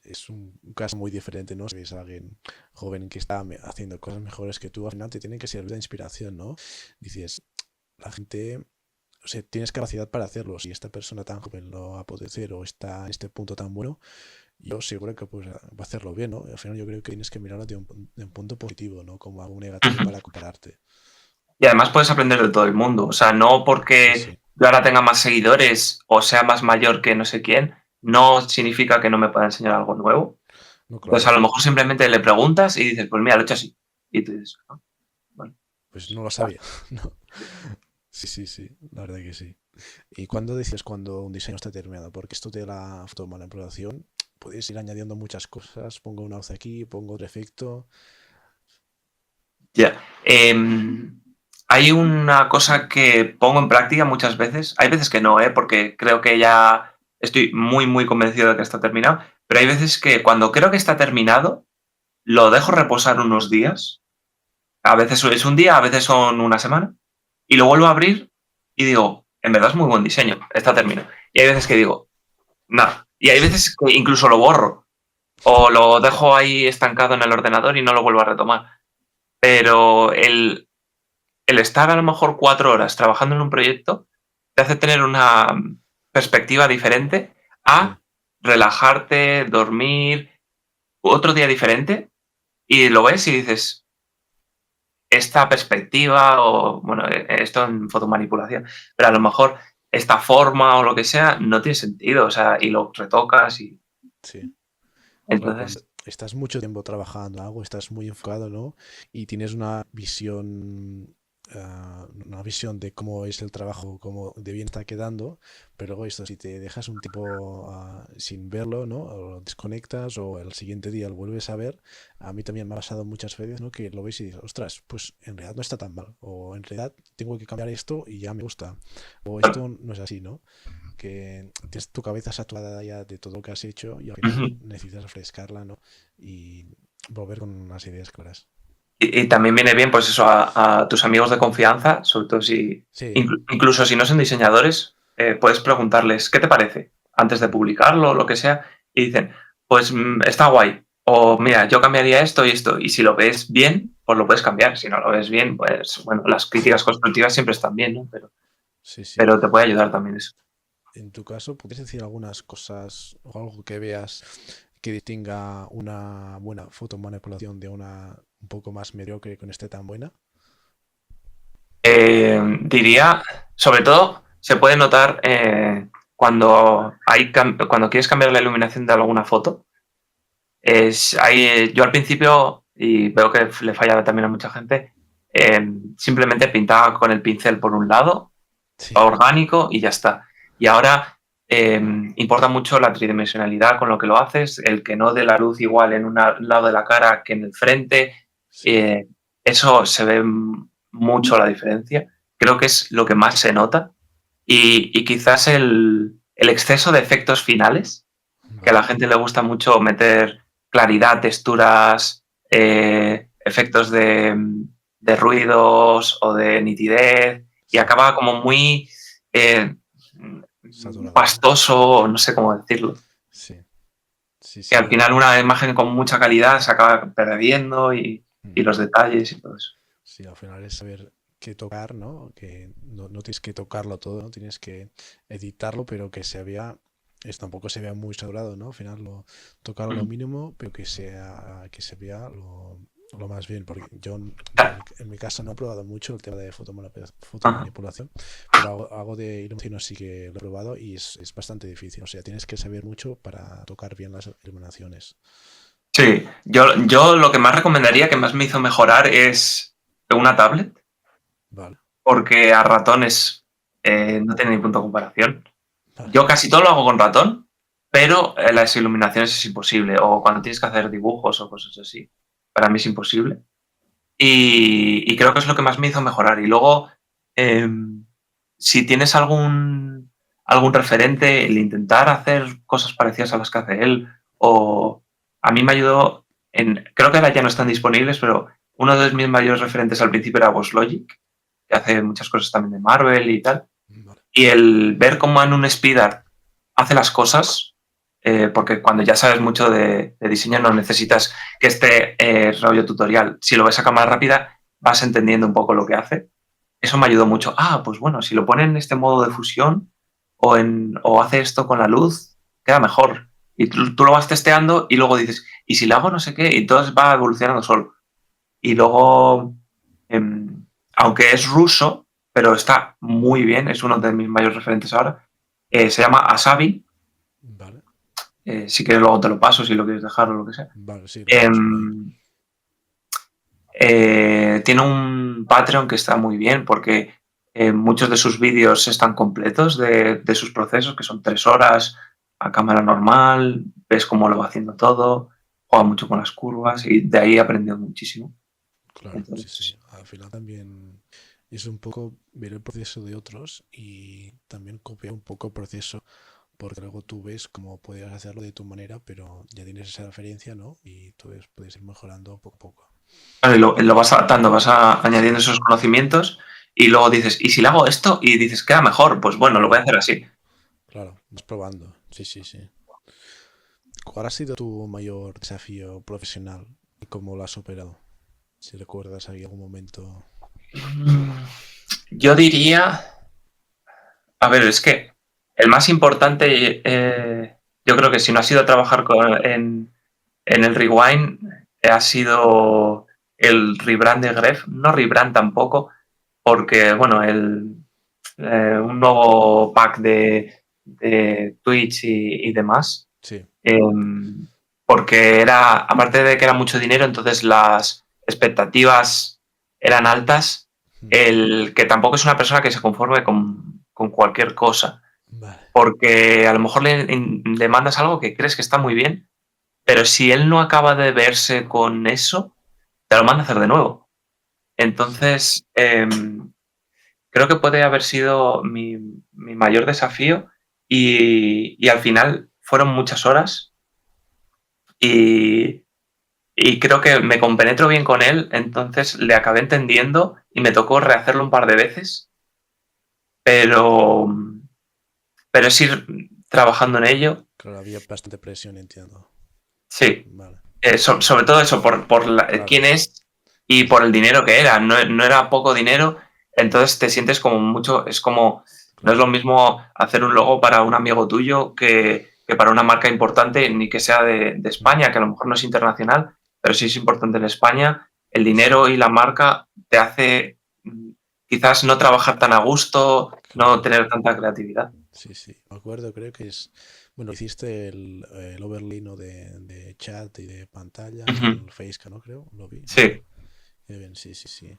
Es un caso muy diferente, ¿no? Si ves a alguien joven que está haciendo cosas mejores que tú, al final te tiene que servir de inspiración, ¿no? Dices, la gente, o sea, tienes capacidad para hacerlo. Si esta persona tan joven lo va a poder hacer o está en este punto tan bueno, yo seguro que pues, va a hacerlo bien, ¿no? Al final yo creo que tienes que mirarlo de un punto positivo, ¿no? Como algo negativo para compararte. Y además puedes aprender de todo el mundo. O sea, no Sí, porque sí. yo ahora tenga más seguidores o sea más mayor que no sé quién, no significa que no me pueda enseñar algo nuevo. No, Entonces, claro. a lo mejor simplemente le preguntas y dices, pues mira, lo he hecho así. Y tú dices, "Ah, bueno, Pues no lo ya sabía. No. Sí, sí, sí. La verdad que sí. ¿Y cuándo dices cuando un diseño está terminado? Porque esto de la fotomanipulación, puedes ir añadiendo muchas cosas. Pongo una voz aquí, pongo otro efecto. Ya. Hay una cosa que pongo en práctica muchas veces. Hay veces que no, porque creo que ya estoy muy, muy convencido de que está terminado. Pero hay veces que cuando creo que está terminado, lo dejo reposar unos días. A veces es un día, a veces son una semana. Y lo vuelvo a abrir y digo, en verdad es muy buen diseño, está terminado. Y hay veces que digo, nada. Y hay veces que incluso lo borro o lo dejo ahí estancado en el ordenador y no lo vuelvo a retomar. Pero el estar a lo mejor 4 horas trabajando en un proyecto te hace tener una perspectiva diferente Sí, a relajarte, dormir, otro día diferente y lo ves y dices, esta perspectiva o, bueno, esto en fotomanipulación, pero a lo mejor esta forma o lo que sea no tiene sentido, o sea, y lo retocas y sí. Claro, cuando entonces, estás mucho tiempo trabajando en algo, estás muy enfocado, ¿no? Y tienes una visión de cómo es el trabajo, cómo de bien está quedando, pero luego esto, si te dejas un tiempo sin verlo, ¿no? O lo desconectas o el siguiente día lo vuelves a ver, a mí también me ha pasado muchas veces, ¿no? Que lo ves y dices, ostras, pues en realidad no está tan mal, o en realidad tengo que cambiar esto y ya me gusta, o esto no es así, ¿no? Que tienes tu cabeza saturada ya de todo lo que has hecho y al final necesitas refrescarla, ¿no? Y volver con unas ideas claras. y también viene bien, pues eso, a tus amigos de confianza, sobre todo si, Sí, incluso si no son diseñadores, puedes preguntarles, ¿qué te parece? Antes de publicarlo o lo que sea, y dicen, pues está guay, o mira, yo cambiaría esto y esto, y si lo ves bien, pues lo puedes cambiar, si no lo ves bien, pues bueno, las críticas constructivas siempre están bien, ¿no? sí, sí. Pero te puede ayudar también eso. En tu caso, ¿podrías decir algunas cosas o algo que veas que distinga una buena fotomanipulación de una un poco más mediocre con esté tan buena? Diría, sobre todo, se puede notar cuando quieres cambiar la iluminación de alguna foto. Yo al principio, y veo que le falla también a mucha gente, simplemente pintaba con el pincel por un lado, Sí, orgánico y ya está. Y ahora importa mucho la tridimensionalidad con lo que lo haces, el que no dé la luz igual en un lado de la cara que en el frente. sí. eh, Eso se ve mucho la diferencia. Creo que es lo que más se nota. Y quizás el exceso de efectos finales, que a la Vale. gente le gusta mucho meter claridad, texturas, efectos de ruidos o de nitidez y acaba como muy Saturado, ¿no? pastoso, no sé cómo decirlo. Sí, sí, Que sí. al final una imagen con mucha calidad se acaba perdiendo y los detalles y todo eso. Sí, al final es saber qué tocar, ¿no? Que no tienes que tocarlo todo, ¿no? Tienes que editarlo, pero que se vea, tampoco se vea muy saturado, ¿no? Al final tocarlo lo mínimo, pero que se vea lo más bien. Porque yo en mi caso no he probado mucho el tema de fotomanipulación, pero hago de iluminación sí que lo he probado y es bastante difícil. O sea, tienes que saber mucho para tocar bien las iluminaciones. Sí, yo lo que más recomendaría, que más me hizo mejorar, es una tablet, Vale, porque a ratones no tiene ni punto de comparación. vale. Yo casi todo lo hago con ratón, pero las iluminaciones es imposible, o cuando tienes que hacer dibujos o cosas así. Para mí es imposible. Y creo que es lo que más me hizo mejorar. Y luego, si tienes algún referente, el intentar hacer cosas parecidas a las que hace él, o a mí me ayudó creo que ahora ya no están disponibles, pero uno de mis mayores referentes al principio era Boss Logic, que hace muchas cosas también de Marvel y tal. Vale. Y el ver cómo en un speedart hace las cosas, porque cuando ya sabes mucho de diseño no necesitas que esté rollo tutorial. Si lo ves a cámara rápida, vas entendiendo un poco lo que hace. Eso me ayudó mucho. Ah, pues bueno, si lo pone en este modo de fusión o hace esto con la luz, queda mejor. Y tú lo vas testeando y luego dices, ¿y si lo hago no sé qué? Y entonces va evolucionando solo. Y luego, aunque es ruso, pero está muy bien, es uno de mis mayores referentes ahora, se llama Asabi. Vale, Si quieres luego te lo paso, si lo quieres dejar o lo que sea. vale, sí, lo paso por ahí. Tiene un Patreon que está muy bien porque muchos de sus vídeos están completos de sus procesos, que son 3 horas a cámara normal, ves cómo lo va haciendo todo, juega mucho con las curvas y de ahí he aprendido muchísimo. Claro, sí, sí. Entonces, Al final también es un poco ver el proceso de otros y también copiar un poco el proceso, porque luego tú ves cómo podrías hacerlo de tu manera, pero ya tienes esa referencia, ¿no? Y tú puedes ir mejorando poco a poco. claro, y lo vas adaptando, añadiendo esos conocimientos y luego dices, ¿y si le hago esto? Y dices, queda mejor, pues bueno, lo voy a Claro, hacer así. claro, vas probando. Sí, sí, sí. ¿Cuál ha sido tu mayor desafío profesional y cómo lo has superado? Si recuerdas ahí algún momento. Yo diría, a ver, es que el más importante, yo creo que si no ha sido trabajar en el Rewind, ha sido el rebrand de Gref, no rebrand tampoco, porque, bueno, un nuevo pack de Twitch y demás, Sí. porque aparte de que era mucho dinero, entonces las expectativas eran altas, el que tampoco es una persona que se conforme con cualquier cosa, Vale. porque a lo mejor le mandas algo que crees que está muy bien, pero si él no acaba de verse con eso, te lo manda a hacer de nuevo. Sí. Entonces, creo que puede haber sido mi mayor desafío y al final fueron muchas horas y, y creo que me compenetro bien con él, entonces le acabé entendiendo y me tocó rehacerlo un par de veces, pero, pero es ir trabajando en ello. Claro, había bastante presión, entiendo. Sí, Vale. sobre todo eso, por Claro. quién es y Sí, por sí. el dinero que era. No, no era poco dinero, entonces te sientes como mucho, es como, no es Claro. lo mismo hacer un logo para un amigo tuyo que para una marca importante, ni que sea de España, que a lo mejor no es internacional, pero sí es importante en España. El Sí. dinero y la marca te hace quizás no trabajar tan a gusto, no Claro. tener tanta creatividad. Sí, sí. Me acuerdo, creo que es. Bueno, hiciste el overlay, ¿no? de chat y de pantalla en Ujú. el Facecam, ¿no? Creo. Lo vi. Vale. Sí, Qué bien, sí, sí, sí.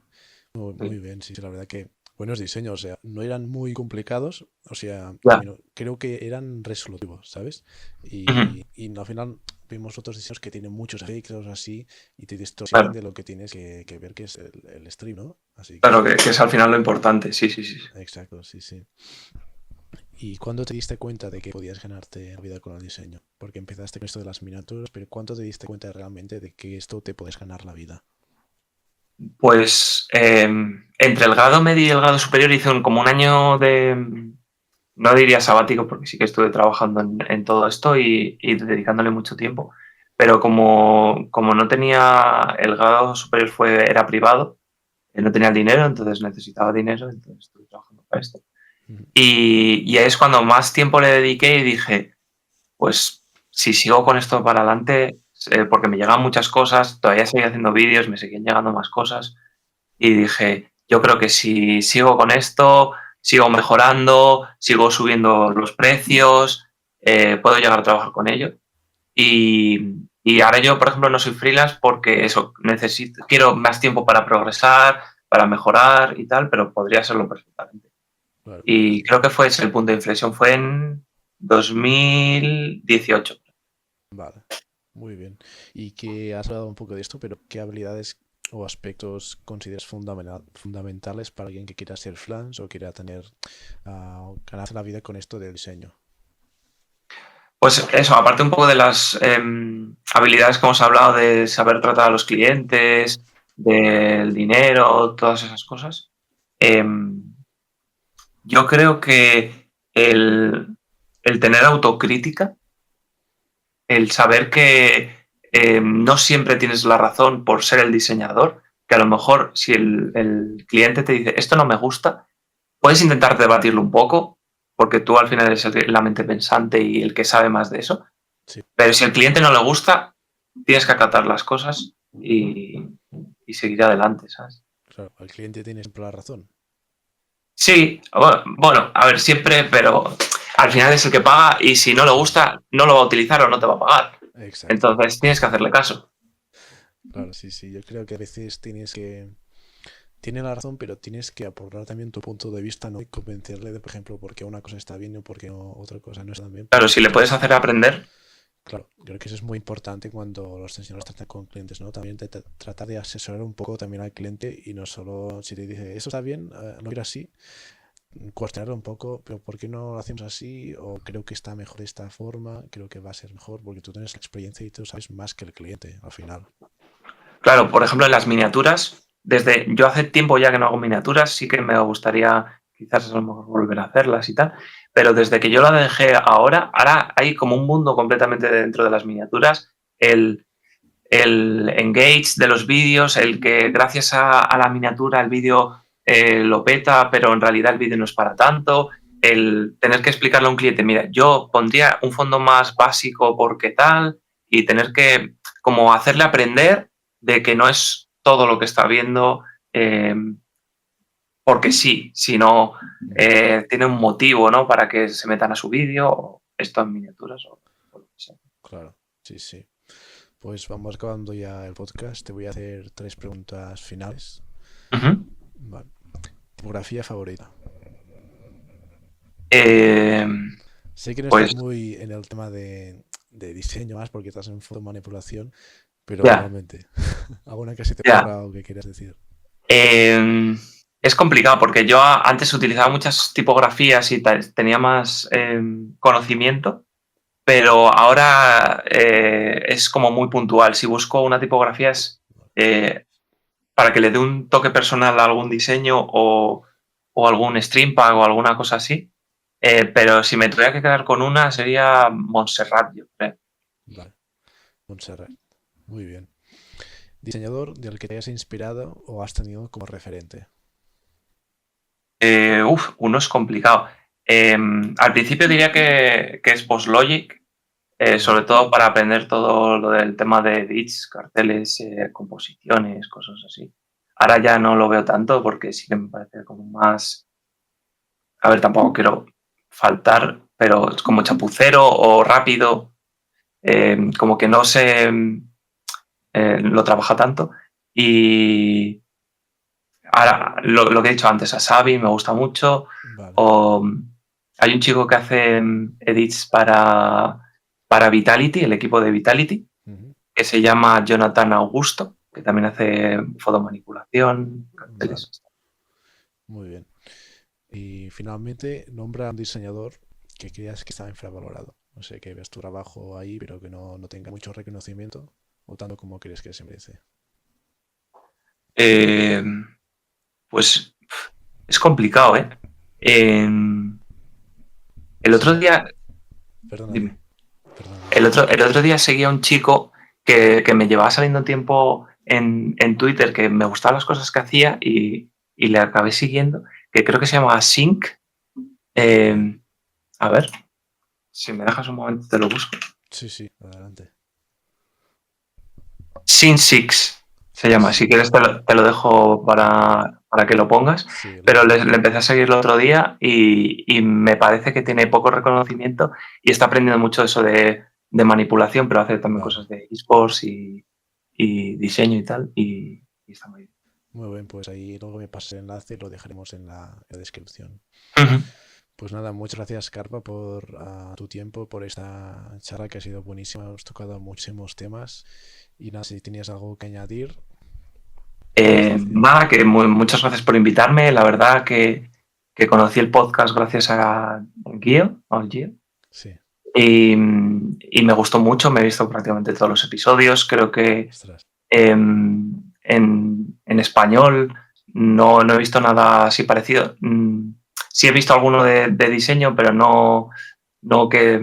Muy, muy sí, bien, sí, sí, la verdad que buenos diseños, o sea, no eran muy complicados, o sea, ya. creo que eran resolutivos, ¿sabes? Ujú. Y al final vimos otros diseños que tienen muchos efectos así y te distorsionan Claro, de lo que tienes que ver que es el stream, ¿no? Así claro que, que es al final lo importante, sí, sí, sí. exacto, sí, sí. ¿Y cuándo te diste cuenta de que podías ganarte la vida con el diseño? Porque empezaste con esto de las miniaturas, pero ¿cuándo te diste cuenta realmente de que esto te puedes ganar la vida? Pues entre el grado medio y el grado superior hice como un año de, no diría sabático, porque sí que estuve trabajando en todo esto y dedicándole mucho tiempo, pero como no tenía, el grado superior era privado, no tenía el dinero, entonces necesitaba dinero, entonces estuve trabajando para esto. Ujú. Y ahí es cuando más tiempo le dediqué y dije, pues si sigo con esto para adelante, porque me llegan muchas cosas, todavía seguía haciendo vídeos, me seguían llegando más cosas, y dije, yo creo que si sigo con esto, sigo mejorando, sigo subiendo los precios, puedo llegar a trabajar con ello. Y ahora yo, por ejemplo, no soy freelance porque eso, quiero más tiempo para progresar, para mejorar y tal, pero podría serlo perfectamente. Claro, Y sí. creo que fue ese el punto de inflexión, fue en 2018. Vale, muy bien. Y que has hablado un poco de esto, pero ¿qué habilidades o aspectos consideras fundamentales para alguien que quiera ser freelance o quiera tener, ganarse la vida con esto del diseño? Pues eso, aparte un poco de las habilidades que hemos hablado de saber tratar a los clientes, del dinero, todas esas cosas, em, yo creo que el tener autocrítica, el saber que no siempre tienes la razón por ser el diseñador, que a lo mejor si el cliente te dice esto no me gusta, puedes intentar debatirlo un poco, porque tú al final eres la mente pensante y el que sabe más de eso. Sí, Pero si al cliente no le gusta, tienes que acatar las cosas y seguir adelante, ¿sabes? claro, el cliente tiene siempre la razón. Sí, bueno, a ver, siempre, pero al final es el que paga y si no le Claro, gusta, no lo va a utilizar o no te va a pagar. exacto. Entonces tienes que hacerle caso. Claro, sí, sí. Yo creo que a veces tiene la razón, pero tienes que aportar también tu punto de vista, ¿no? Y convencerle de, por ejemplo, por qué una cosa está bien o por qué otra cosa no está bien, Claro, porque si le puedes quizás, hacer aprender, claro, creo que eso es muy importante cuando los diseñadores tratan con clientes, ¿no? También tratar de asesorar un poco también al cliente y no solo si te dice, eso está bien, no quiero así, cuestionarlo un poco, pero ¿por qué no lo hacemos así? O creo que está mejor de esta forma, creo que va a ser mejor, porque tú tienes la experiencia y tú sabes más que el cliente al final. claro, por ejemplo, en las miniaturas, yo hace tiempo ya que no hago miniaturas, sí que me gustaría quizás a lo mejor volver a hacerlas y tal, pero desde que yo la dejé ahora hay como un mundo completamente dentro de las miniaturas, el engage de los vídeos, el que gracias a la miniatura el vídeo lo peta, pero en realidad el vídeo no es para tanto, el tener que explicarle a un cliente, mira, yo pondría un fondo más básico porque tal, y tener que como hacerle aprender de que no es todo lo que está viendo eh, porque sí, sino tiene un motivo, ¿no? Para que se metan a su vídeo, o esto en miniaturas o lo que sea. Claro, sí, sí. Pues vamos acabando ya el podcast. Te voy a hacer tres preguntas finales. Ujú. Vale. Tipografía favorita. Eh, Sé que no estás pues muy en el tema de diseño más porque estás en fotomanipulación, pero ya, igualmente, alguna que se te ya. ocurra o que quieras decir. Es complicado porque yo antes utilizaba muchas tipografías y tenía más conocimiento, pero ahora es como muy puntual. Si busco una tipografía es eh, para que le dé un toque personal a algún diseño o algún stream pack o alguna cosa así. Pero si me tuviera que quedar con una sería Montserrat, yo creo. Vale, Montserrat. Muy bien. Diseñador del que te hayas inspirado o has tenido como referente. Uno es complicado. Al principio diría que es PostLogic, sobre Vale, todo para aprender todo lo del tema de edits, carteles, composiciones, cosas así. Ahora ya no lo veo tanto porque sí que me parece como más, a ver, tampoco quiero faltar, pero es como chapucero o rápido, como que no se lo trabaja tanto. Y ahora, lo que he dicho antes, a Xavi me gusta mucho. vale. O hay un chico que hace edits para Vitality, el equipo de Vitality, Ujú, que se llama Jonathan Augusto, que también hace fotomanipulación, vale, carteles. muy bien. Y finalmente, nombra a un diseñador que creas que está infravalorado. No sé, que veas tu trabajo ahí, pero que no tenga mucho reconocimiento, o tanto como crees que se merece. Eh, pues es complicado, ¿eh? El otro Sí, día, perdona, dime, perdona. el otro día seguía a un chico que me llevaba saliendo tiempo en Twitter, que me gustaban las cosas que hacía y le acabé siguiendo, que creo que se llama Sync. Sí, A ver, si me dejas un momento te lo busco. sí, sí, adelante. Sin Six se llama. Si Sí, quieres te lo dejo para que lo pongas. sí, lo Pero le, pondré. le empecé a seguir el otro día y me parece que tiene poco reconocimiento y está aprendiendo mucho eso de manipulación, pero hace también Vale. cosas de esports y diseño y tal. Y está muy bien. Muy bien, pues ahí luego me pasas el enlace y lo dejaremos en la descripción. Ujú. Pues nada, muchas gracias, Carpa, por tu tiempo, por esta charla que ha sido buenísima. Hemos tocado muchísimos temas. Y nada, si tenías algo que añadir, puedes decir. Nada, que muchas gracias por invitarme. La verdad que conocí el podcast gracias a Gio. Sí, Y me gustó mucho, me he visto prácticamente todos los episodios. Creo que ostras. en español no he visto nada así parecido. Sí he visto alguno de diseño, pero no que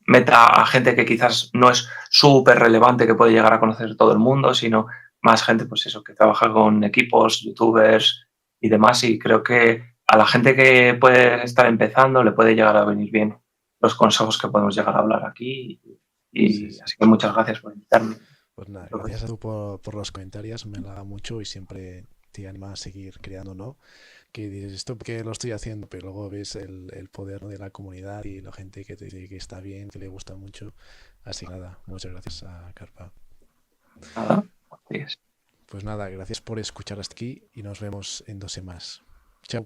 meta a gente que quizás no es súper relevante, que puede llegar a conocer todo el mundo, sino más gente, pues eso, que trabaja con equipos, youtubers y demás. Y creo que a la gente que puede estar empezando le puede llegar a venir bien los consejos que podemos llegar a hablar aquí. Sí, Y sí. así que muchas gracias por invitarme. Pues nada, gracias a Entonces, tú por los comentarios, me halaga mucho y siempre te anima a seguir creando, ¿no? Que dices esto porque lo estoy haciendo, pero luego ves el poder, ¿no?, de la comunidad y la gente que te dice que está bien, que le gusta mucho. Así que nada, muchas gracias a Carpa. nada, así es. Pues nada, gracias por escuchar hasta aquí y nos vemos en 2 semanas. Chao.